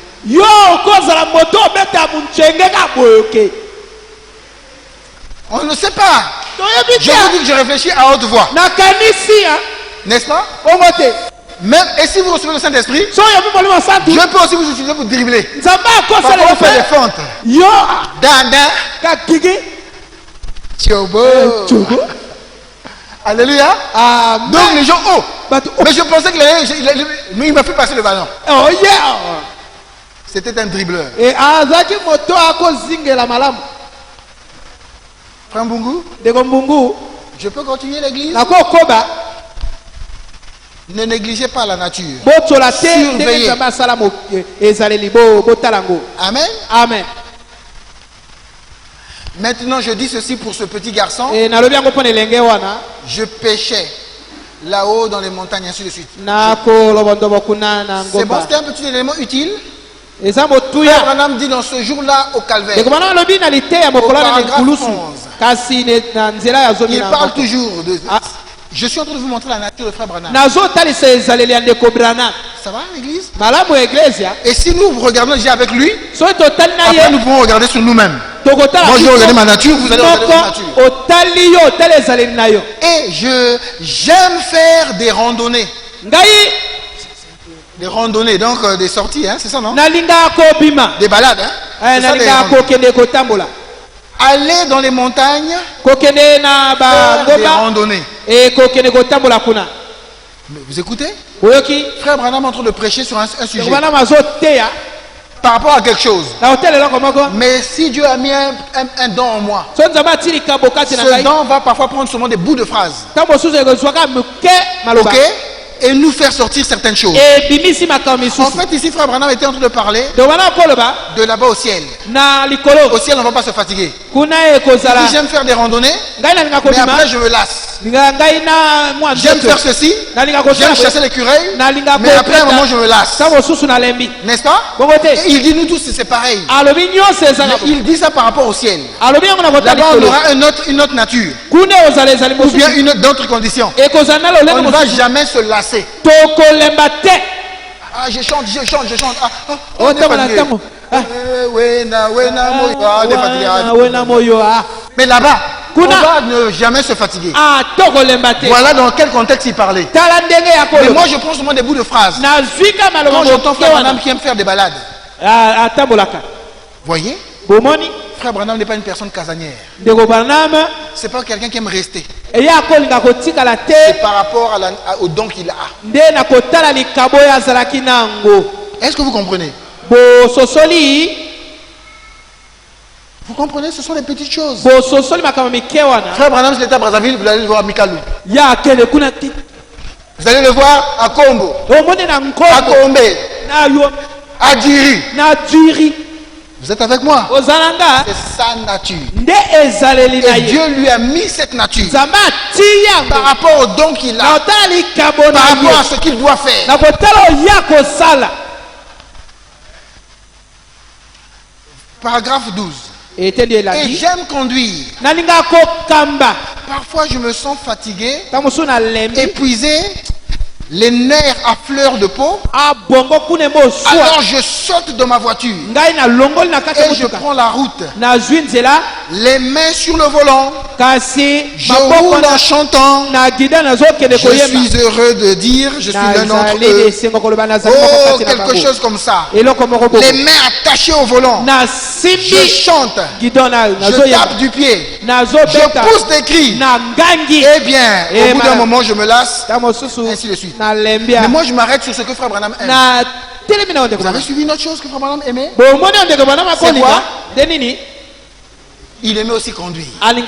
On ne sait pas. Je vous dis que je réfléchis à haute voix. N'est-ce pas? Même, et si vous recevez le Saint-Esprit, Dieu peut aussi vous utiliser pour dribbler. Parfois on fait des fentes. Danda. Tchobo. Alléluia. Donc les gens, mais je pensais mais il m'a fait passer le ballon. Oh yeah. C'était un dribbleur. Frère Mbungu, je peux continuer l'église? Ne négligez pas la nature. Surveillez. Amen. Amen. Maintenant, je dis ceci pour ce petit garçon. Je péchais là-haut dans les montagnes, ainsi de suite. C'est bon, c'était un petit élément utile. Abraham dit dans ce jour-là au calvaire. Au paragraphe 11. Il parle toujours de... Je suis en train de vous montrer la nature de frère Branham. Ça va l'église? Et si nous regardons déjà avec lui, après nous pouvons regarder sur nous-mêmes. Moi je vais regarder ma nature, vous allez regarder ma nature. Et j'aime faire des randonnées. Des randonnées, donc des sorties, hein, c'est ça non? Des balades, hein? Aller dans les montagnes, faire des randonnées. Mais vous écoutez? Frère Branham est en train de prêcher sur un sujet par rapport à quelque chose. Mais si Dieu a mis un don en moi, ce don va parfois prendre seulement des bouts de phrases. Ok? Et nous faire sortir certaines choses. En fait, ici, frère Branham était en train de parler de là-bas au ciel. Au ciel, on ne va pas se fatiguer. J'aime faire des randonnées, mais après, je me lasse. J'aime faire ceci, j'aime chasser l'écureuil, mais après, à un moment, je me lasse. N'est-ce pas? Et il dit, nous tous, c'est pareil. Il dit ça par rapport au ciel. Là-bas, on aura une autre nature. Ou bien d'autres conditions. On ne va jamais se lasser. Ah, je chante. On est fatigué. Mais là-bas, on va ne jamais se fatiguer. Voilà dans quel contexte il parlait. Mais moi, je prends seulement des bouts de phrases. Quand j'entends frère Branham qui aime faire des balades. Voyez? Frère Branham n'est pas une personne casanière. C'est pas quelqu'un qui aime rester. C'est par rapport au don qu'il a. Est-ce que vous comprenez? Vous comprenez? Ce sont des petites choses. Frère Branham, c'est à Brazzaville, vous allez le voir à Mikalou. Vous allez le voir à Kombo, à Kombe, à Djiri. Vous êtes avec moi? C'est sa nature. Et Dieu lui a mis cette nature par rapport au don qu'il a, par rapport à ce qu'il doit faire. Paragraphe 12. Et j'aime conduire. Parfois je me sens fatigué, épuisé, les nerfs à fleur de peau. Alors je saute de ma voiture et je prends la route, les mains sur le volant. Je roule en chantant. Je suis heureux de dire, je suis l'un d'entre eux. Oh, quelque chose comme ça. Les mains attachées au volant. Je chante. Je tape du pied. Je pousse des cris. Eh bien, au bout d'un moment, je me lasse. Ainsi de suite. Mais moi, je m'arrête sur ce que frère Branham aime. Vous avez suivi une autre chose que frère Branham aimait? C'est quoi? Il aimait aussi conduire. Il aimait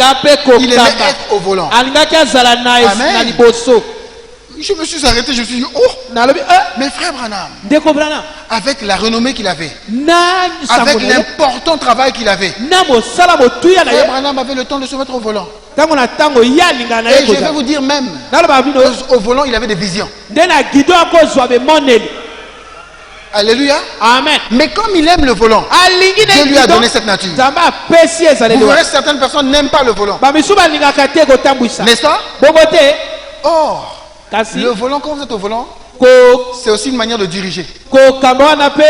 être au volant. Amen. Je me suis arrêté, je me suis dit, oh, nalobi mais frère Branham, ndeko Branham avec la renommée qu'il avait, na avec l'important travail qu'il avait, na mosala motuya na frère ye Branham avait le temps de se mettre au volant. tango na tango ya linga na Et ye je vais vous dire même, naloba bino au volant, il avait des visions. nde na gido akozwa bemoneli. Alléluia. Amen. Mais comme il aime le volant, alingi Dieu lui a donné cette nature. nzambe apesi ezaleli Vous wana verrez, certaines personnes n'aiment pas le volant. bamisu balingaka te kotambwisa N'est-ce pas? bongo te Or, kasi le volant, quand vous êtes au volant, c'est aussi une manière de diriger. kokamba wana mpe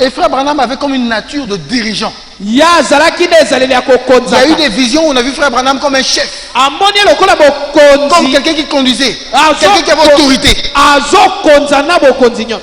Et frère Branham avait comme une nature de dirigeant. ya azalaki na ezaleli ya Il y a eu kokonzaka des visions où on a vu frère Branham comme un chef, amoni lokola comme bokonzi quelqu'un qui conduisait, Ah, quelqu'un qui avait autorité. azokonza na bokonzi nyonso.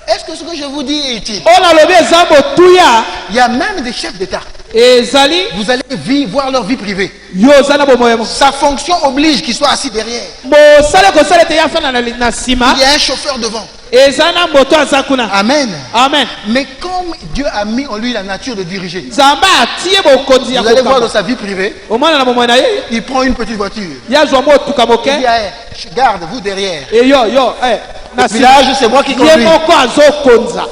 Est-ce que ce que je vous dis est utile? oyo nalobi eza motuya Il y a même des chefs d'État. ezali Vous allez voir leur vie privée. yo oza na bomoyo mo Sa fonction oblige qu'il soit assis derrière. mosala ekosala ete ya fana na nsima Il y a un chauffeur devant. eza na moto aza kuna. Amen. Amen. Mais comme Dieu a mis en lui la nature de diriger, nzambe atie bokonzi ya vous allez voir dans kokamba sa vie privée, omwana na bomoyo na ye il prend une petite voiture. yazwa motuka moke Il dit, garde, vous derrière. e yo na Village, c'est moi qui ye conduis. moko azokonza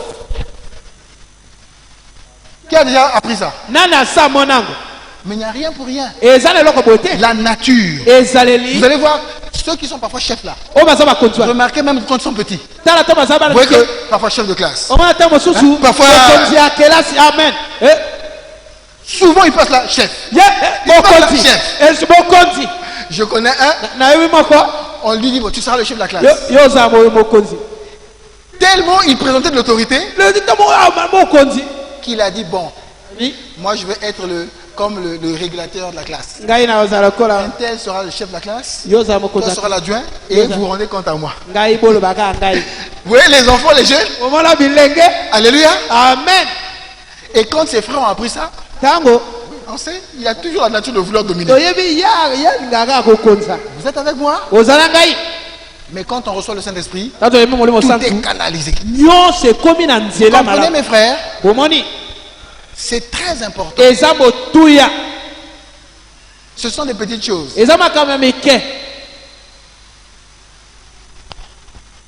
Qui a déjà appris ça? nani asa monango Mais il n'y a rien pour rien. eza na eloko boye te La nature. ezaleli Vous allez voir, ceux qui sont parfois chefs là, oyo baza bakonzi wana remarquez même quand ils sont petits. tala to baza Vous bana voyez mike que parfois chef de classe. omona te mosusu Hein? Parfois- bokonzi ya kelasi amen Souvent ils passent là, chef. ye bokonzi Chef. bokonzi Je connais un, nayebi moko on lui dit, bon, tu seras le chef de la classe. yo oza mokonzi Tellement il présentait de l'autorité mokonzi qu'il a dit, bon, moi je vais être comme le régulateur de la classe. ngai na ozala lokola Un tel sera le chef de la classe, yo ozala toi mokonzi sera l'adjoint, et vous vous rendez compte à moi. ngai bolobaka ngai Vous voyez les enfants, les jeunes? omona bilenge Alléluia. amen Et quand ses frères ont appris ça, ntango on sait, il a toujours la nature de vouloir dominer. toyebi yalingaka kokonza Vous êtes avec moi? ozala ngai Mais quand on reçoit le Saint-Esprit, ta toyebi molimo tout santu est canalisé. nyonso ekomi na nzela Comprenez malamu mes frères, bomoni c'est très important. eza motuya Ce sont des petites choses. eza makambo ya mike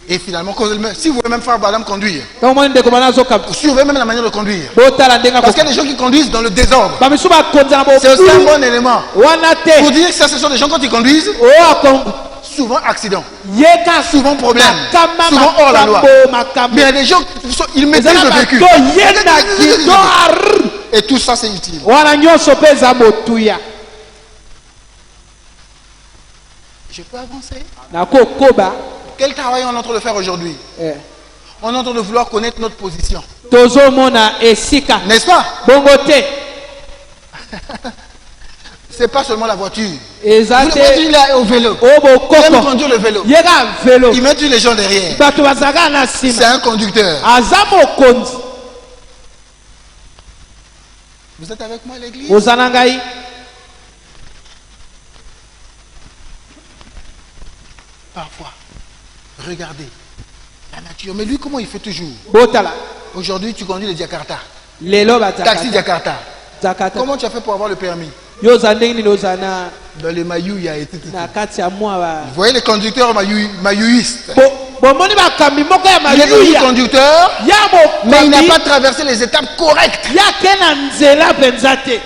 Et finalement, si vous voulez même faire Balaam conduire, ntango moni ndeko bana azokamba si vous voulez même la manière de conduire, botala ndenge parce qu'il y a des gens qui conduisent dans le désordre. bamisu bakonza na C'est aussi un botu bon élément. wana te Pour dire que ça, ce sont des gens quand ils conduisent, oyo akongo souvent accident, yeka souvent problème, makama souvent hors la loi. makambo Mais il y a des gens, ils eza maîtrisent na le vécu. bato ye na gido ar Et tout ça, c'est utile. wana nyonso mpe eza motuya Je peux avancer. nakokoba Quel travail on est en train de faire aujourd'hui? On est en train de vouloir connaître notre position. tozomona esika N'est-ce pas? bongo te C'est pas seulement la voiture. eza Vous te le il est au vélo. oyo Il aime bokoko conduire le vélo. yeka velo Il met tous les gens derrière. bato bazalaka na C'est nsima un conducteur. aza mokonzi Vous êtes avec moi à l'église? oza na ngai Parfois, regardez la nature. Mais lui, comment il fait toujours? botala Aujourd'hui, tu conduis le Jakarta. lelo Taxi Jakarta. zakata Comment tu as fait pour avoir le permis? yo oza ndenge nini oza na Dans les Mayouya et tout. na kati ya mwa ba Vous voyez les conducteurs mayouistes. bomoni bakambi moko ya Il est devenu mayuya conducteur, ya mais il n'a mokambi pas traversé les étapes correctes. ya ke na nzela mpenza te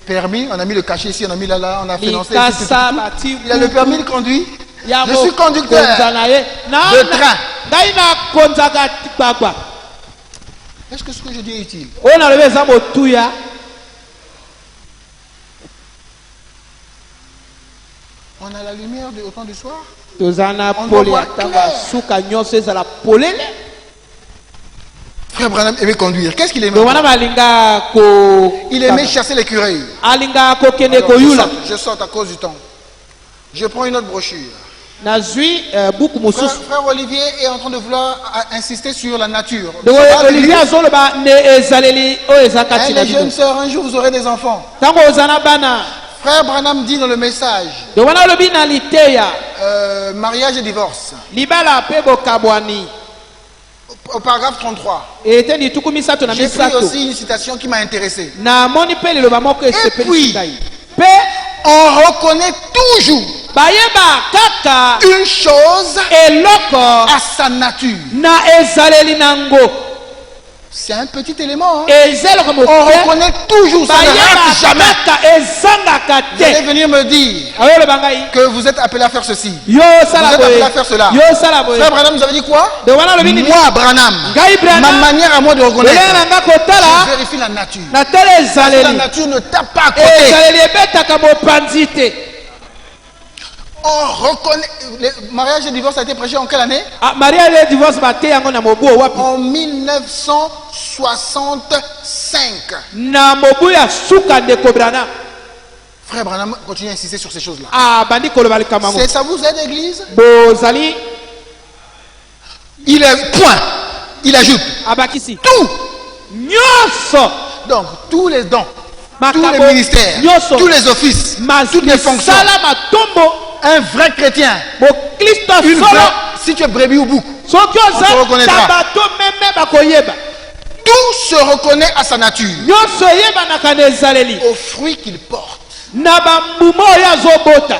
Permis, on a mis le cachet ici, on a mis là, on a financé ici, tout, likasa tout, tout. bati Il a le permis de conduire. ya Je suis conducteur mokonza na ye de train. ngai nakonzaka gbagba Est-ce que ce que je dis est utile? oyo nalobi eza motuya On a la lumière au temps du soir. toza na On pole voit ya ntango clair. suka nyonso ezala polele Frère Branham aimait conduire. Qu'est-ce qu'il aimait? me wana balinga Il aimait chasser l'écureuil. alinga kokende Alors, koyula je saute à cause du temps. Je prends une autre brochure. nazwi buku mosusu Frère Olivier est en train de vouloir insister sur la nature. donc Ça va, olivier l'église? azoloba nde ezaleli oyo eza kati na Les jeunes bino sœurs, un jour vous aurez des enfants. ntango oza na bana Frère Branham dit dans le message, donc wana olobi na liteya mariage et divorce, libala mpe bokabwani au paragraphe 33. ete lituku misato na J'ai pris misato aussi une citation qui m'a intéressé. namoni mpe liloba moko puis, esepelisi ngai mpe on reconnaît toujours bayeba kaka une chose eloko à sa nature. na ezaleli nango. C'est un petit élément. Hein? Ezeloko On moke reconnaît toujours, ça ne rate bayeba jamais. kaka ezangaka Vous allez te. venir me dire Ayolo bangai que vous êtes appelé à faire ceci. yo Vous sala êtes appelé boye à faire cela. yo sala boye. Frère Branham, vous avez dit quoi? De wana lobi nini? Moi, Branham, Ngai Branham, ma manière à moi de reconnaître, Olenga nga kotala je vérifie la nature. na tele La ezaleli. nature ne tape pas à côté. Ezaleli ebetaka mopanzi te. On reconnaît. Le mariage et divorce a été prêché en quelle année? Ah, Maria le divorce bate yango na mobu wapi? En 1965. Na mobu ya suka ndeko Branham. Frère Branham continue à insister sur ces choses-là. Ah, bandi koloba likambo. C'est ça vous aide, Église? Bozali Il est point. Il ajoute abakisi. tout. Nyoso. Donc tous les dons, tous Makambo les ministères, nyoso. tous les offices, toutes les fonctions. Sala matombo. Un vrai chrétien, Bo Kristo une solo. vraie, si tu es brebis ou bouc, Soki on te oza reconnaîtra. tabato meme bakoyeba. tout se reconnaît à sa nature, Nyoso yebanaka na ezaleli. aux fruits qu'il porte. Na bambumo oyo azobota.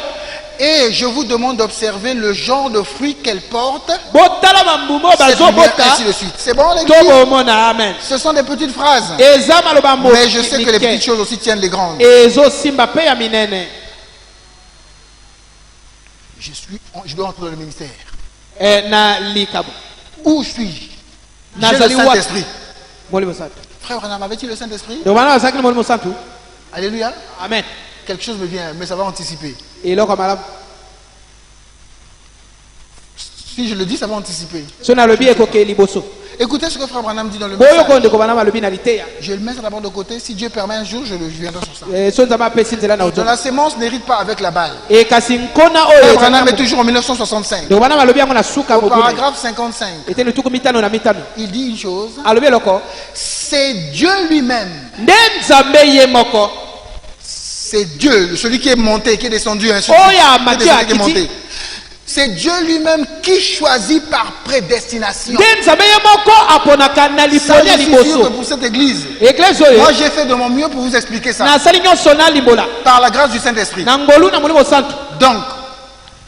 Et je vous demande d'observer le genre de fruits qu'elle porte. Botala bambumo Cette lumière, bazobota. ainsi de suite. C'est bon, l'église? Tobomona amen. Ce sont des petites phrases. Eza maloba mo. Mais je sais que les petites choses aussi tiennent les grandes. Ezo simba pe ya minene. Je dois entrer dans le ministère. Na likabo. Où suis-je? J'ai Nazali le Saint-Esprit. Molimo santu. Frère Branham, avait-il le Saint-Esprit? Donc wana wasaki molimo santu. Alléluia. Amen. Quelque chose me vient, mais ça va anticiper. Eloko malamu. Si je le dis, ça va anticiper. So na lobi ekoke liboso. Écoutez ce que Frère Branham dit dans le Boyo message. konde ko bana malobi na liteya. Je le mets ça d'abord de côté. Si Dieu permet un jour, je viendrai sur ça. So nzama pesi nzela na Donc ozo. la sémence n'hérite pas avec la balle. E kasi nkona Frère oyo Branham est ezana. toujours en 1965. Donc wana malobi yango na suka Au mobile. paragraphe 55, Ete lutuku mitano na mitano. il dit une chose. Alobi eloko. C'est Dieu lui-même. Nde nzambe ye moko. C'est Dieu, celui qui est monté, qui est descendu. Hein, Oh, ya, qui est Matthieu descendu, qui est Akiti. monté. C'est Dieu lui-même qui choisit par prédestination. Nde nzambe ye moko aponaka na Ça, liponya je suis sûr que liboso. pour cette église, Église oyo. moi j'ai fait de mon mieux pour vous expliquer ça. Na sali nyonso na limbola. Par la grâce du Saint-Esprit. Na ngolu na molimo santu. Donc,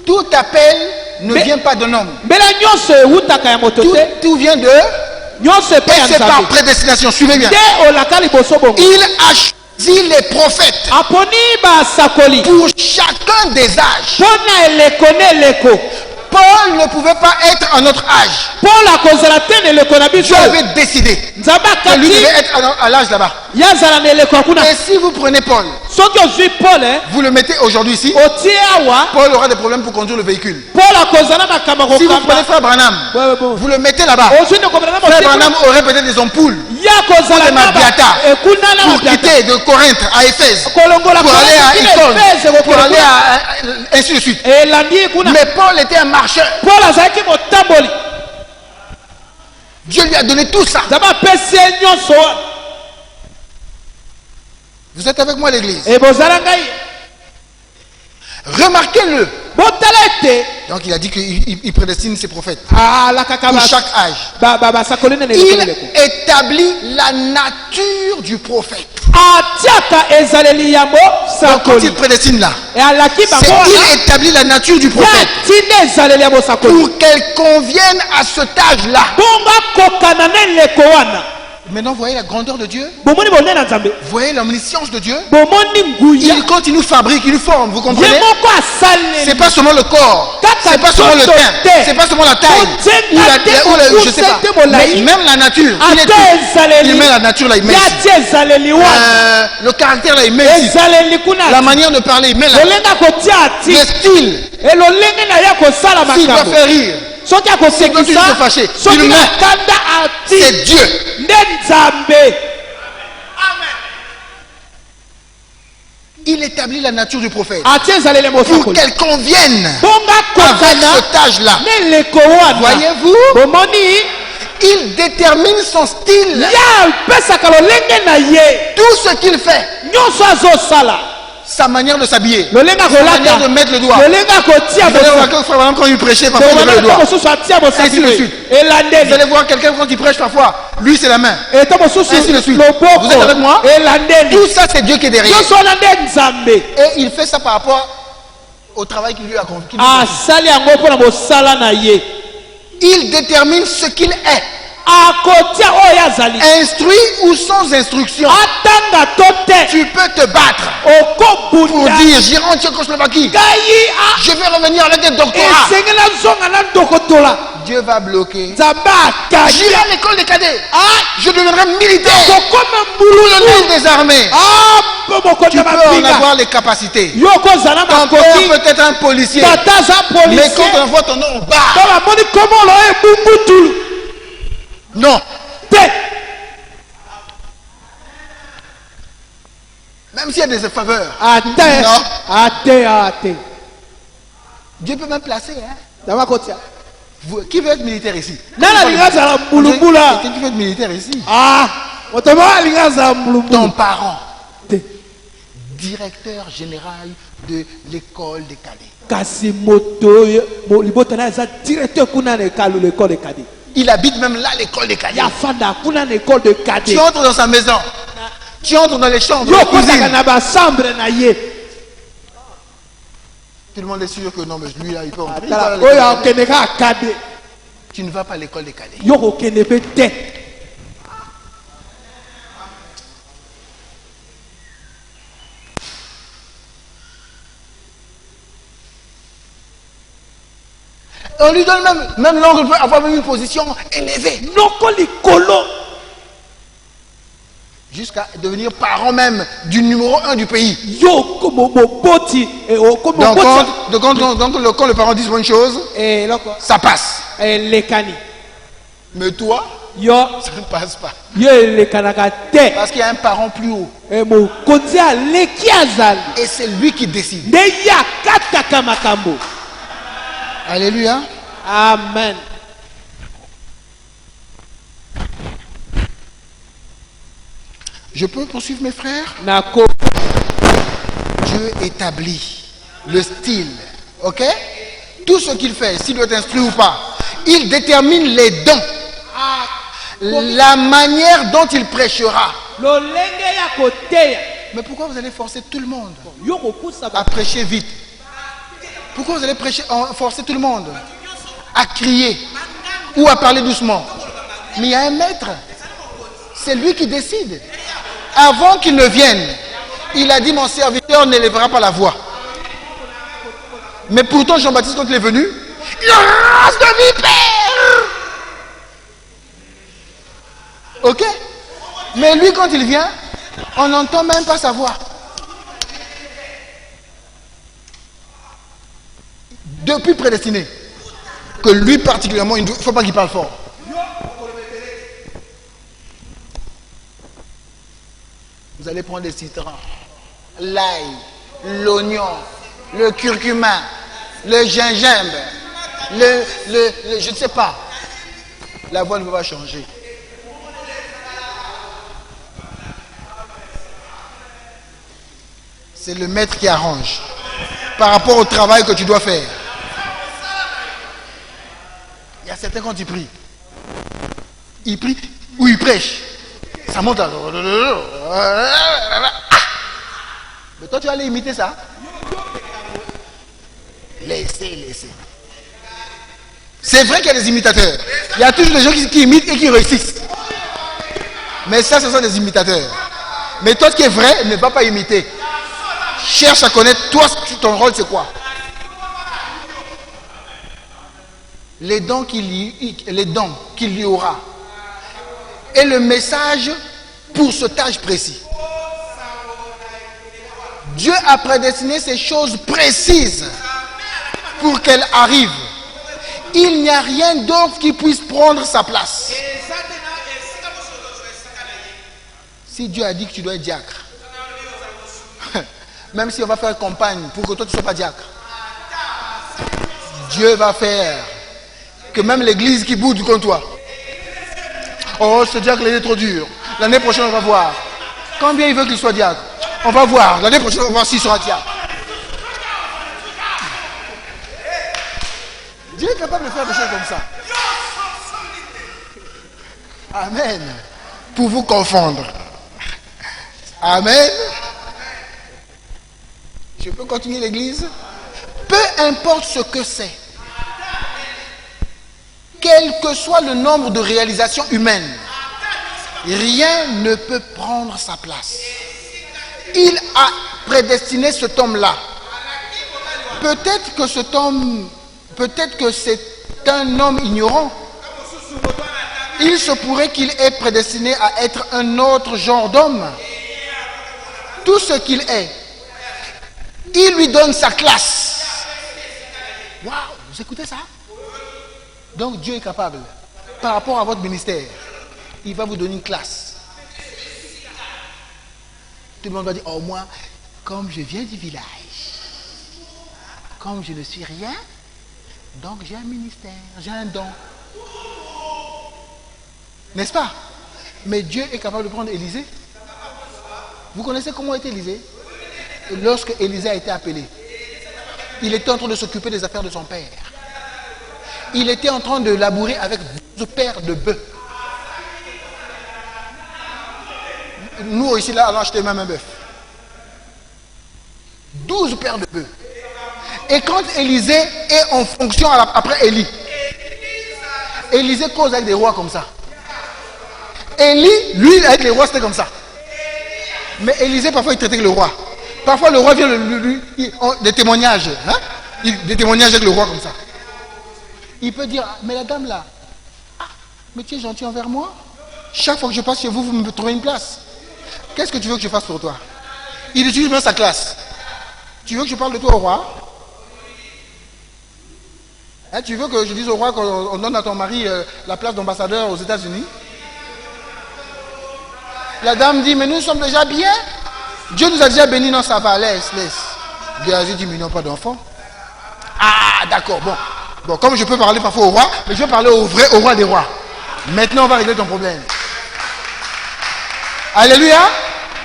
tout appel ne vient pas d'un homme. Mbela nyonso ewutaka ya moto te. Tout vient de... Nyonso epai Et ya c'est par nzambe. prédestination, suivez bien. Nde olaka liboso bongo. Il a choisi les prophètes Aponi basakoli. pour chacun des âges. Pona eleko ne eleko. Paul ne pouvait pas être à notre âge. Paul akozala te na eleko na biso. Dieu avait décidé Nzambe que lui devait akati être à l'âge là-bas. yazala na eleko akuna. Et si vous prenez Paul, Soki ozwi Paul vous le mettez aujourd'hui ici, otie awa. Paul aura des problèmes pour conduire le véhicule. Paul akozala makambo Si vous prenez kokamba. Frère Branham, Ouais, bon. vous le mettez là-bas. Ozwi ndeko Branham Frère otie Branham kuna. aurait peut-être des ampoules Ya kozala Pour na Mabiata. ekuna na pour mabiata. quitter de Corinthe à Éphèse, Kolongola pour aller à Icône, pour aller à à... ainsi de suite. elandi kuna. Mais Paul était un marcheur. Paul azalaki motamboli. Dieu lui a donné tout ça. Nzambe apesi ye nyonso. Vous êtes avec moi l'église. Ebozala ngai. Remarquez-le. Botala ete. Donc il a dit qu'il prédestine ses prophètes Alakaka pour chaque âge. basakoli na Il eleko. établit la nature du prophète. Atiaka ezaleli yango Donc quand il sakoli. prédestine là, E alaki c'est bango wana. il établit la nature du Ya prophète tinde ezaleli yango sakoli. pour qu'elle convienne à cet âge-là. Bonga kokana na eleko wana. Maintenant, vous voyez la grandeur de Dieu? Bomoni bonene na Nzambe. Vous voyez l'omniscience de Dieu? Bomoni nguya. Il, quand il nous fabrique, il nous forme, vous Ye comprenez? moko C'est asaleli. pas seulement le corps, c'est pas seulement le teint, c'est pas seulement la taille, je sais pas. Mais même la nature, Ate ezaleli. il met la nature là, il met Ya ici. tie ezaleli wana. Le caractère là, il met ici. Ezaleli kuna. La manière de parler, il met là. Lolenga kotia ati. Le style, Elolenge na ya kosala s'il doit makambo. faire rire, Soki doit toujours se akosekisa. fâcher. Soki Il met. akanda ati. c'est Dieu. Nde Nzambe. Il établit la nature du prophète Ati ezaleli pour mosakoli. qu'elle convienne Bonga avec kokana. cet âge-là. Ne eleko wana. Voyez-vous, Bomoni. il détermine son style, Ya pesaka lolenge na ye. tout ce qu'il fait, Nyonso azosala. sa manière de s'habiller, Lolenga sa manière kolata. de mettre le doigt. Lolenga kotia Vous allez voir bosa. que Frère Branham, quand il prêchait, parfois il levait le doigt. Mosusu atia Ainsi de bosakoli. suite. Vous Elandeli. allez voir quelqu'un quand il prêche parfois, lui c'est la main. Et to mosusu Ainsi de suite. loboko Vous êtes avec moi? elandeli. Tout ça c'est Dieu qui est derrière. Nyonso wana nde Nzambe. Et il fait ça par rapport au travail qu'il lui a confié. Asali yango mpona mosala na ye. Il détermine ce qu'il est. Akotia oyo azali. Instruit ou sans instruction. Atanga to te. Tu peux te battre Okobunda. pour dire j'irai en Tchécoslovaquie. Gayi Je vais revenir avec des doctorats. esengela zonga na ndokotola. Dieu va bloquer. Nzambe akagi. J'irai à l'école des cadets. Ah, Je deviendrai militaire. kokoma Colonel des armées. Ah, Tu peux en avoir les capacités. yokozala Ton père makoki. peut être un policier. Tata za Mais policier. quand on voit ton nom, on bat. Tala moni komo lo e bumbutulu. Non. Te. Même s'il y a des faveurs. Ate. Non. Ate. Dieu peut même placer. Hein. Dama kotia. Qui veut être militaire ici? Nana linga zala mbulumbula. Quelqu'un qui veut être militaire ici? Ah, otoma linga zala mbulumbula. Ton parent. Te. Directeur général de l'école des cadets. Kasi moto libota na za directeur kuna na ekalo l'école de cadet. Il habite même là l'école des cadets. Ya fanda kuna na école de cadet. Tu entres dans sa maison. Tu entres dans les chambres, dans Yo la kotaka cuisine. na ba chambre na ye. Tout le monde est sûr que non, mais lui là, il peut entrer. Il va Tala à l'école oyo des cadets. okende ka cadet. Tu ne vas pas à l'école des cadets. Yo okende pe te. On lui donne même l'oncle peut avoir même une position élevée. Noko likolo. Jusqu'à devenir parent même du numéro 1 du pays. Yo komo boti e komo Donc boti. quand le parent dit une chose, Eh loko. ça passe. Lekani. Mais toi, Yo ça ne passe pas. yo lekanaka te. Parce qu'il y a un parent plus haut. E mo konzi aleki azali. Et c'est lui qui décide. Nde ya kataka makambo. Alléluia. Amen. Je peux poursuivre mes frères? Nako. Dieu établit le style. Ok? Tout ce qu'il fait, s'il doit être instruit ou pas, il détermine les dons. La manière dont il prêchera. Lolenge ya koteya. Mais pourquoi vous allez forcer tout le monde Yo kokusa à prêcher vite? Pourquoi vous allez forcer tout le monde à crier ou à parler doucement? Mais il y a un maître. C'est lui qui décide. Avant qu'il ne vienne, il a dit mon serviteur n'élèvera pas la voix. Mais pourtant Jean-Baptiste quand il est venu, il race de vipère. Ok? Mais lui quand il vient, on n'entend même pas sa voix. Depuis prédestiné. Que lui particulièrement, il ne faut pas qu'il parle fort. Vous allez prendre des citrons, l'ail, l'oignon, le curcuma, le gingembre, je ne sais pas. La voix ne va pas changer. C'est le maître qui arrange par rapport au travail que tu dois faire. Il y a certains quand ils prient ou ils prêchent. Ça monte à... Mais toi tu vas aller imiter ça. Laissez. C'est vrai qu'il y a des imitateurs. Il y a toujours des gens qui imitent et qui réussissent. Mais ça, ce sont des imitateurs. Mais toi qui es vrai, ne va pas imiter. Cherche à connaître, toi, ton rôle c'est quoi? Les dons qu'il y aura. Et le message pour ce tâche précis. Dieu a prédestiné ces choses précises pour qu'elles arrivent. Il n'y a rien d'autre qui puisse prendre sa place. Si Dieu a dit que tu dois être diacre, même si on va faire campagne pour que toi tu ne sois pas diacre, Dieu va faire que même l'église qui boude contre toi. Oh, ce diacre il est trop dur. L'année prochaine on va voir. Combien il veut qu'il soit diacre? On va voir. L'année prochaine on va voir s'il sera diacre. Dieu est capable de faire des choses comme ça. Amen. Pour vous confondre. Amen. Je peux continuer l'église? Peu importe ce que c'est, quel que soit le nombre de réalisations humaines, rien ne peut prendre sa place. Il a prédestiné cet homme-là. Peut-être que cet homme, peut-être que c'est un homme ignorant. Il se pourrait qu'il est prédestiné à être un autre genre d'homme. Tout ce qu'il est, il lui donne sa classe. Waouh, vous écoutez ça? Donc Dieu est capable, par rapport à votre ministère, il va vous donner une classe. Tout le monde va dire, oh moi, comme je viens du village, comme je ne suis rien, donc j'ai un ministère, j'ai un don. N'est-ce pas? Mais Dieu est capable de prendre Élisée. Vous connaissez comment était Élisée? Lorsque Élisée a été appelé, il était en train de s'occuper des affaires de son père. Il était en train de labourer avec 12 paires de bœufs. Nous ici là, on a acheté même un bœuf. 12 paires de bœufs. Et quand Élisée est en fonction après Élie, Élisée cause avec des rois comme ça. Élie, lui, avec les rois, c'était comme ça. Mais Élisée, parfois, il traitait avec le roi. Parfois, le roi vient des témoignages. Hein? Des témoignages avec le roi comme ça. Il peut dire, mais la dame là, mais tu es gentil envers moi. Chaque fois que je passe chez vous, vous me trouvez une place. Qu'est-ce que tu veux que je fasse pour toi? Il utilise bien sa classe. Tu veux que je parle de toi au roi? Hein, tu veux que je dise au roi qu'on donne à ton mari la place d'ambassadeur aux États-Unis? La dame dit, mais nous sommes déjà bien. Dieu nous a déjà bénis, non, ça va, laisse. Géasi dit, mais non, pas d'enfant. Ah, d'accord, bon. Bon, comme je peux parler parfois au roi, mais je vais parler au roi des rois. Maintenant, on va régler ton problème. Alléluia.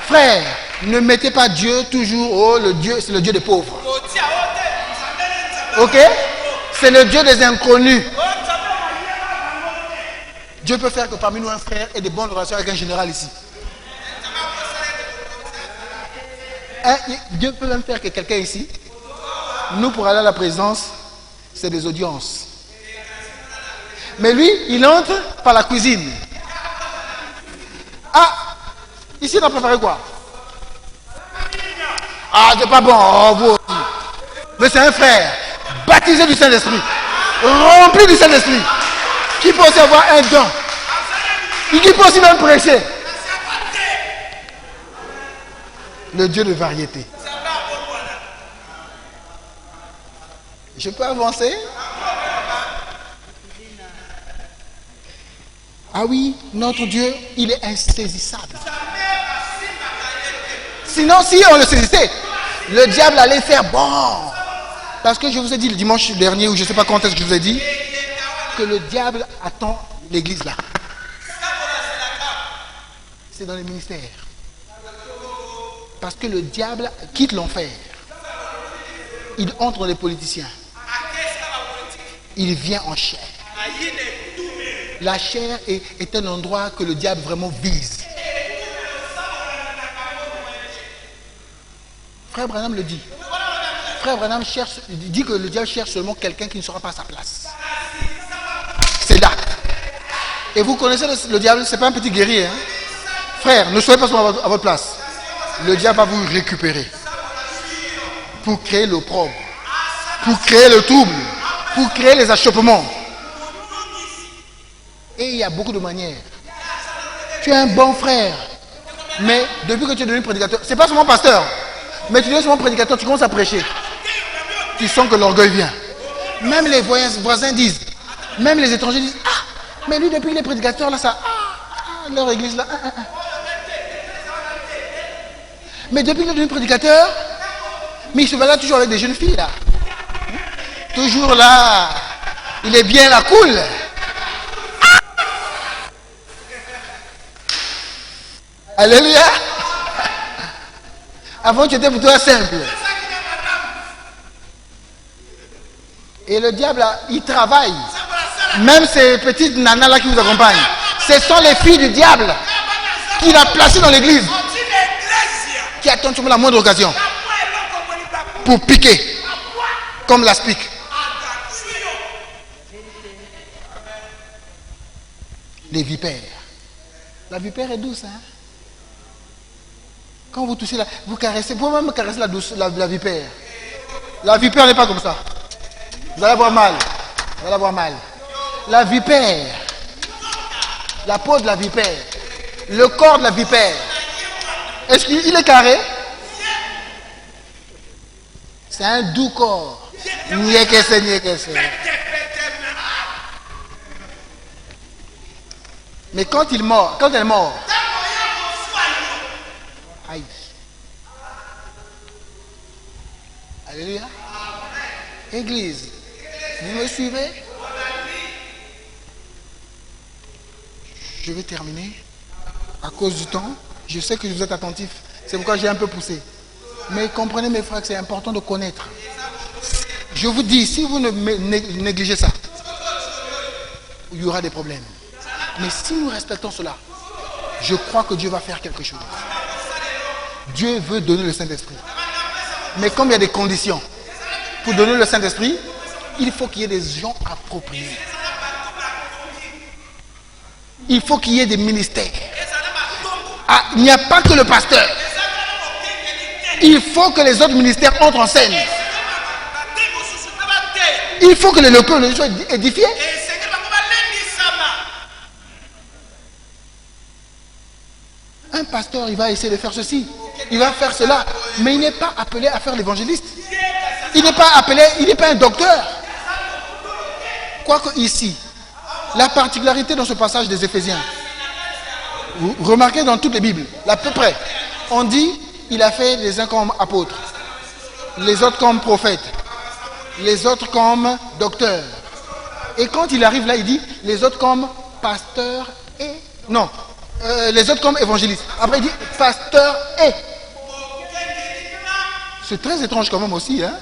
Frère, ne mettez pas Dieu toujours, oh, le Dieu, c'est le Dieu des pauvres. Ok? C'est le Dieu des inconnus. Dieu peut faire que parmi nous un frère ait de bonnes relations avec un général ici. Dieu peut même faire que quelqu'un ici, nous pour aller à la présidence, c'est des audiences. Mais lui, il entre par la cuisine. Ah, ici on a préparé quoi? Ah, c'est pas bon, oh, vous aussi. Mais c'est un frère, baptisé du Saint-Esprit, rempli du Saint-Esprit, qui peut aussi avoir un don, qui peut aussi même prêcher. Le Dieu de variété. Je peux avancer? Ah oui, notre Dieu, il est insaisissable. Sinon, si on le saisissait, le diable allait faire bon. Parce que je vous ai dit le dimanche dernier, ou je ne sais pas quand est-ce que je vous ai dit, que le diable attend l'église là. C'est dans les ministères. Parce que le diable quitte l'enfer. Il entre dans les politiciens. Il vient en chair. La chair est un endroit que le diable vraiment vise. Frère Branham le dit. Frère Branham dit que le diable cherche seulement quelqu'un qui ne sera pas à sa place. C'est là. Et vous connaissez le diable, ce n'est pas un petit guerrier. Hein? Frère, ne soyez pas seulement à votre place. Le diable va vous récupérer pour créer l'opprobre, pour créer le trouble, pour créer les achoppements. Et il y a beaucoup de manières. Tu es un bon frère, mais depuis que tu es devenu prédicateur, c'est pas seulement pasteur, mais tu es seulement prédicateur, tu commences à prêcher. Tu sens que l'orgueil vient. Même les voisins disent, même les étrangers disent, ah, mais lui depuis qu'il est prédicateur, là, ça, leur église là, Mais depuis qu'il est devenu prédicateur, mais il se balade toujours avec des jeunes filles là. Toujours là. Il est bien là, cool. Alléluia. Avant tu étais pour toi simple. Et le diable là, il travaille. Même ces petites nanas là qui vous accompagnent. Ce sont les filles du diable qu'il a placées dans l'église, qui attendent sur la moindre occasion pour piquer, comme l'aspic. Les vipères. La vipère est douce, hein? Quand vous touchez, vous caressez, vous pouvez même caresser la vipère. La vipère n'est pas comme ça. Vous allez avoir mal. Vous allez avoir mal. La vipère, la peau de la vipère, le corps de la vipère, est-ce qu'il est carré? C'est un doux corps. Niekese. Mais quand elle est morte, aïe. Alléluia. Église, vous me suivez? Je vais terminer. À cause du temps, je sais que vous êtes attentifs. C'est pourquoi j'ai un peu poussé. Mais comprenez mes frères que c'est important de connaître. Je vous dis, si vous ne négligez ça, il y aura des problèmes. Mais si nous respectons cela, je crois que Dieu va faire quelque chose. Dieu veut donner le Saint-Esprit. Mais comme il y a des conditions pour donner le Saint-Esprit, il faut qu'il y ait des gens appropriés. Il faut qu'il y ait des ministères. Ah, il n'y a pas que le pasteur. Il faut que les autres ministères entrent en scène. Il faut que les locaux soient édifiés. Un pasteur, il va essayer de faire ceci, il va faire cela, mais il n'est pas appelé à faire l'évangéliste. Il n'est pas appelé, il n'est pas un docteur. Quoique ici, la particularité dans ce passage des Éphésiens, vous remarquez dans toutes les Bibles, à peu près, on dit, il a fait les uns comme apôtres, les autres comme prophètes, les autres comme docteurs. Et quand il arrive là, il dit, les autres comme pasteurs et... Non. Les autres comme évangélistes. Après il dit pasteur et. C'est très étrange quand même aussi, hein.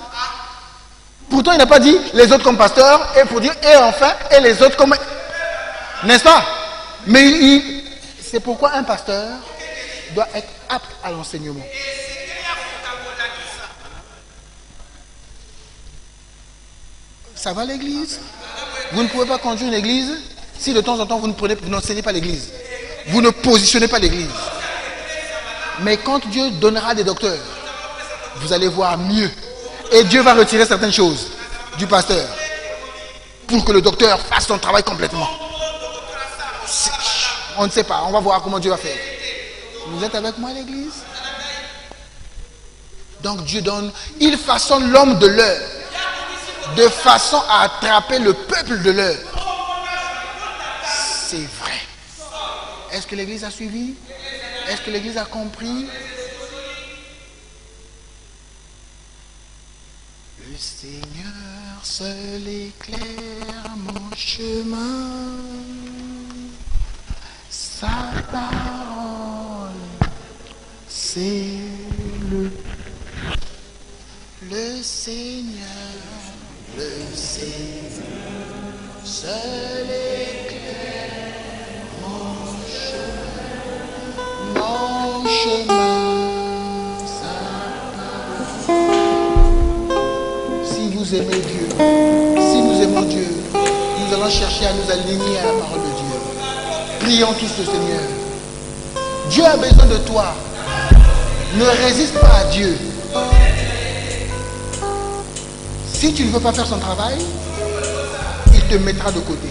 Pourtant il n'a pas dit les autres comme pasteur et pour dire et enfin et les autres comme. N'est-ce pas? Mais c'est pourquoi un pasteur doit être apte à l'enseignement. Ça va l'église? Vous ne pouvez pas conduire une église si de temps en temps vous n'enseignez pas l'église. Vous ne positionnez pas l'église. Mais quand Dieu donnera des docteurs, vous allez voir mieux. Et Dieu va retirer certaines choses du pasteur pour que le docteur fasse son travail complètement. On ne sait pas. On va voir comment Dieu va faire. Vous êtes avec moi l'église? Donc Dieu donne. Il façonne l'homme de l'heure de façon à attraper le peuple de l'heure. C'est vrai. Est-ce que l'église a suivi? Est-ce que l'église a compris? Le Seigneur seul éclaire mon chemin. Sa parole, c'est le Seigneur seul éclaire mon chemin, sa parole. Si vous aimez Dieu, si nous aimons Dieu, nous allons chercher à nous aligner à la parole de Dieu. Prions tous le Seigneur. Dieu a besoin de toi. Ne résiste pas à Dieu. Si tu ne veux pas faire son travail, il te mettra de côté.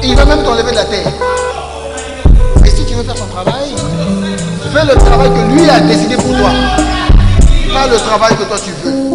Et il va même t'enlever de la terre. Et si tu veux faire son travail, fais le travail que lui a décidé pour toi. Pas le travail que toi tu veux.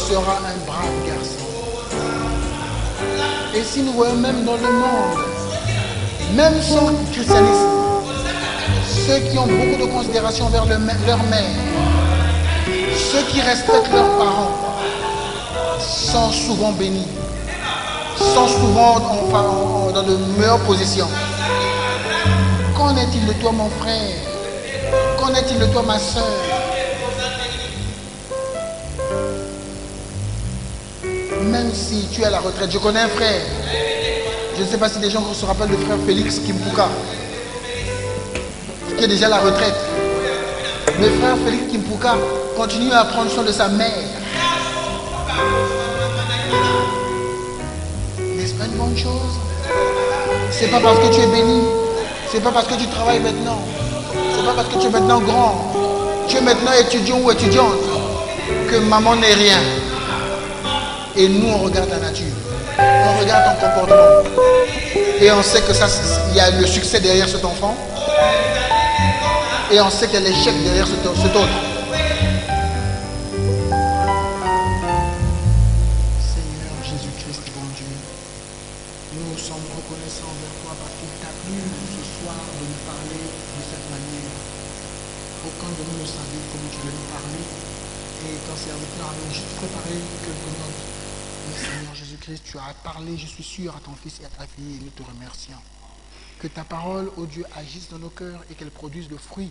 sera un brave garçon. Et si nous voyons même dans le monde, même sans christianisme, ceux qui ont beaucoup de considération envers leur mère, ceux qui respectent leurs parents, sont souvent bénis, sont souvent dans de meilleures positions. Qu'en est-il de toi, mon frère? Qu'en est-il de toi, ma soeur? Même si tu es à la retraite, je connais un frère. Je ne sais pas si des gens se rappellent de frère Félix Kimpuka, qui est déjà à la retraite. Mais frère Félix Kimpuka continue à prendre soin de sa mère. N'est-ce pas une bonne chose? C'est pas parce que tu es béni, c'est pas parce que tu travailles maintenant, c'est pas parce que tu es maintenant grand, tu es maintenant étudiant ou étudiante, que maman n'est rien. Et nous, on regarde ta nature, on regarde ton comportement, et on sait que ça, il y a le succès derrière cet enfant, et on sait qu'il y a l'échec derrière cet autre. Seigneur Jésus-Christ, bon Dieu, nous sommes reconnaissants envers toi parce qu'il t'a plu ce soir de nous parler de cette manière. Aucun de nous ne savait comment tu veux nous parler, et ton serviteur avait juste préparé quelques notes. Seigneur Jésus-Christ, tu as parlé, je suis sûr, à ton fils et à ta fille, et nous te remercions. Que ta parole, ô Dieu, agisse dans nos cœurs et qu'elle produise le fruit,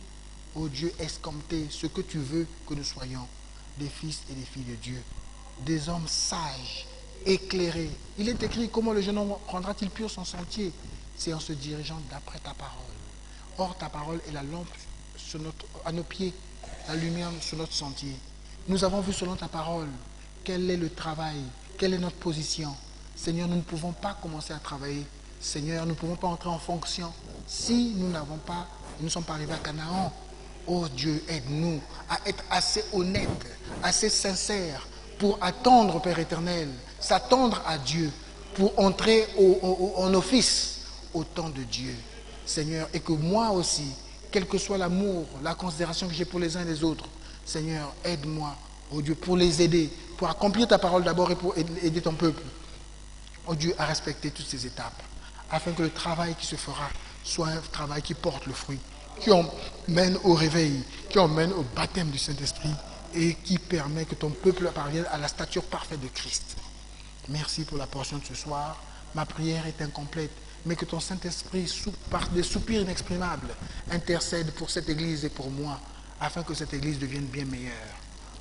ô Dieu, escompté, ce que tu veux que nous soyons, des fils et des filles de Dieu, des hommes sages, éclairés. Il est écrit, comment le jeune homme rendra-t-il pur son sentier? C'est en se dirigeant d'après ta parole. Or, ta parole est la lampe à nos pieds, la lumière sur notre sentier. Nous avons vu selon ta parole quel est le travail, quelle est notre position. Seigneur, nous ne pouvons pas commencer à travailler. Seigneur, nous ne pouvons pas entrer en fonction si nous ne sommes pas arrivés à Canaan. Oh Dieu, aide-nous à être assez honnêtes, assez sincères pour attendre, Père éternel, s'attendre à Dieu, pour entrer en office au temps de Dieu. Seigneur, et que moi aussi, quel que soit l'amour, la considération que j'ai pour les uns et les autres, Seigneur, aide-moi, oh Dieu, pour les aider, pour accomplir ta parole d'abord et pour aider ton peuple, oh Dieu, à respecter toutes ces étapes, afin que le travail qui se fera soit un travail qui porte le fruit, qui emmène au réveil, qui emmène au baptême du Saint-Esprit et qui permet que ton peuple parvienne à la stature parfaite de Christ. Merci pour la portion de ce soir. Ma prière est incomplète, mais que ton Saint-Esprit, par des soupirs inexprimables, intercède pour cette Église et pour moi, afin que cette Église devienne bien meilleure.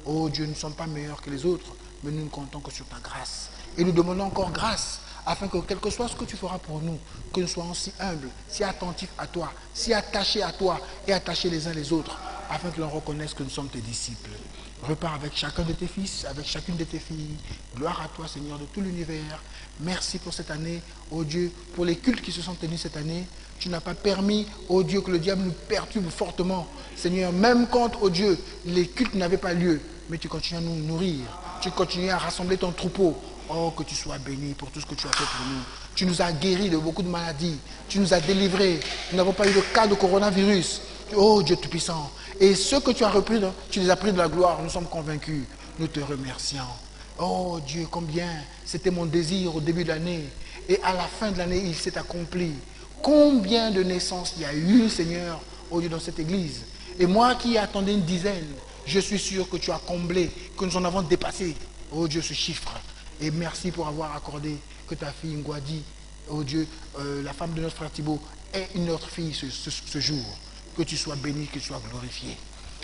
Oh Dieu, nous ne sommes pas meilleurs que les autres, mais nous ne comptons que sur ta grâce. Et nous demandons encore grâce, afin que quel que soit ce que tu feras pour nous, que nous soyons si humbles, si attentifs à toi, si attachés à toi et attachés les uns les autres, afin que l'on reconnaisse que nous sommes tes disciples. Repars avec chacun de tes fils, avec chacune de tes filles. Gloire à toi, Seigneur, de tout l'univers. Merci pour cette année, oh Dieu, pour les cultes qui se sont tenus cette année. Tu n'as pas permis, oh Dieu, que le diable nous perturbe fortement. Seigneur, même quand, oh Dieu, les cultes n'avaient pas lieu, mais tu continues à nous nourrir. Tu continues à rassembler ton troupeau. Oh, que tu sois béni pour tout ce que tu as fait pour nous. Tu nous as guéris de beaucoup de maladies. Tu nous as délivrés. Nous n'avons pas eu de cas de coronavirus. Oh Dieu Tout-Puissant. Et ceux que tu as repris, tu les as pris de la gloire. Nous sommes convaincus. Nous te remercions. Oh Dieu, combien c'était mon désir au début de l'année. Et à la fin de l'année, il s'est accompli. Combien de naissances il y a eu, Seigneur, oh Dieu, dans cette église. Et moi qui attendais une dizaine, je suis sûr que tu as comblé, que nous en avons dépassé, oh Dieu, ce chiffre. Et merci pour avoir accordé que ta fille Ngwadi, oh Dieu, la femme de notre frère Thibault, est une autre fille ce jour. Que tu sois béni, que tu sois glorifié.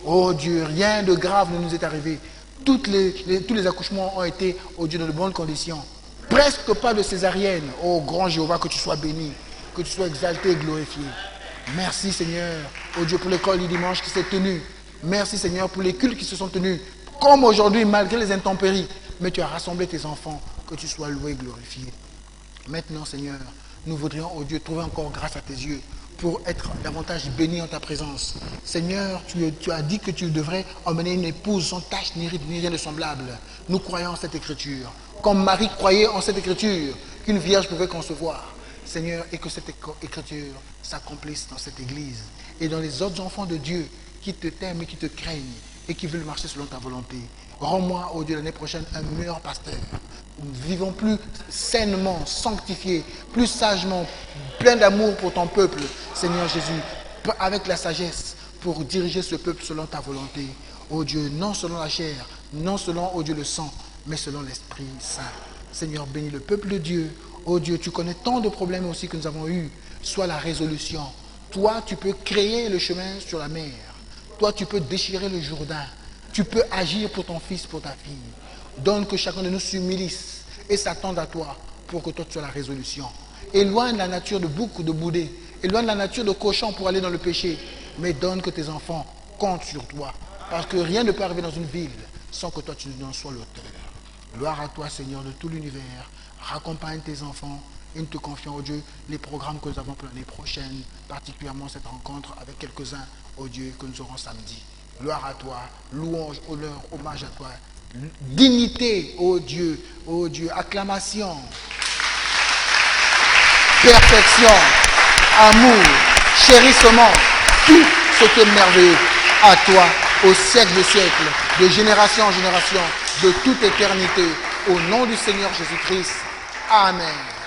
Oh Dieu, rien de grave ne nous est arrivé. Tous les accouchements ont été, oh Dieu, dans de bonnes conditions. Presque pas de césarienne. Oh grand Jéhovah, que tu sois béni, que tu sois exalté et glorifié. Merci Seigneur, oh Dieu, pour l'école du dimanche qui s'est tenue. Merci Seigneur pour les cultes qui se sont tenus. Comme aujourd'hui, malgré les intempéries. Mais tu as rassemblé tes enfants, que tu sois loué et glorifié. Maintenant, Seigneur, nous voudrions, oh Dieu, trouver encore grâce à tes yeux pour être davantage bénis en ta présence. Seigneur, tu as dit que tu devrais emmener une épouse sans tache ni ride, ni rien de semblable. Nous croyons en cette écriture. Comme Marie croyait en cette écriture, qu'une vierge pouvait concevoir. Seigneur, et que cette écriture s'accomplisse dans cette église et dans les autres enfants de Dieu qui te t'aiment et qui te craignent et qui veulent marcher selon ta volonté. Rends-moi, oh Dieu, l'année prochaine, un meilleur pasteur. Vivons plus sainement, sanctifiés, plus sagement, plein d'amour pour ton peuple, Seigneur Jésus, avec la sagesse pour diriger ce peuple selon ta volonté. Oh Dieu, non selon la chair, non selon, oh Dieu, le sang, mais selon l'Esprit Saint. Seigneur, bénis le peuple de Dieu. Oh Dieu, tu connais tant de problèmes aussi que nous avons eus. Sois la résolution. Toi, tu peux créer le chemin sur la mer. Toi, tu peux déchirer le Jourdain. Tu peux agir pour ton fils, pour ta fille. Donne que chacun de nous s'humilisse et s'attende à toi pour que toi tu sois la résolution. Éloigne la nature de bouc ou de boudet. Éloigne la nature de cochon pour aller dans le péché. Mais donne que tes enfants comptent sur toi. Parce que rien ne peut arriver dans une ville sans que toi tu n'en sois l'auteur. Gloire à toi, Seigneur, de tout l'univers. Raccompagne tes enfants et nous te confions, oh Dieu, les programmes que nous avons pour l'année prochaine, particulièrement cette rencontre avec quelques-uns, oh Dieu, que nous aurons samedi. Gloire à toi, louange, honneur, hommage à toi. Dignité, oh Dieu, acclamation, perfection, amour, chérissement, tout ce qui est merveilleux à toi, au siècle des siècles, de génération en génération, de toute éternité, au nom du Seigneur Jésus-Christ. Amen.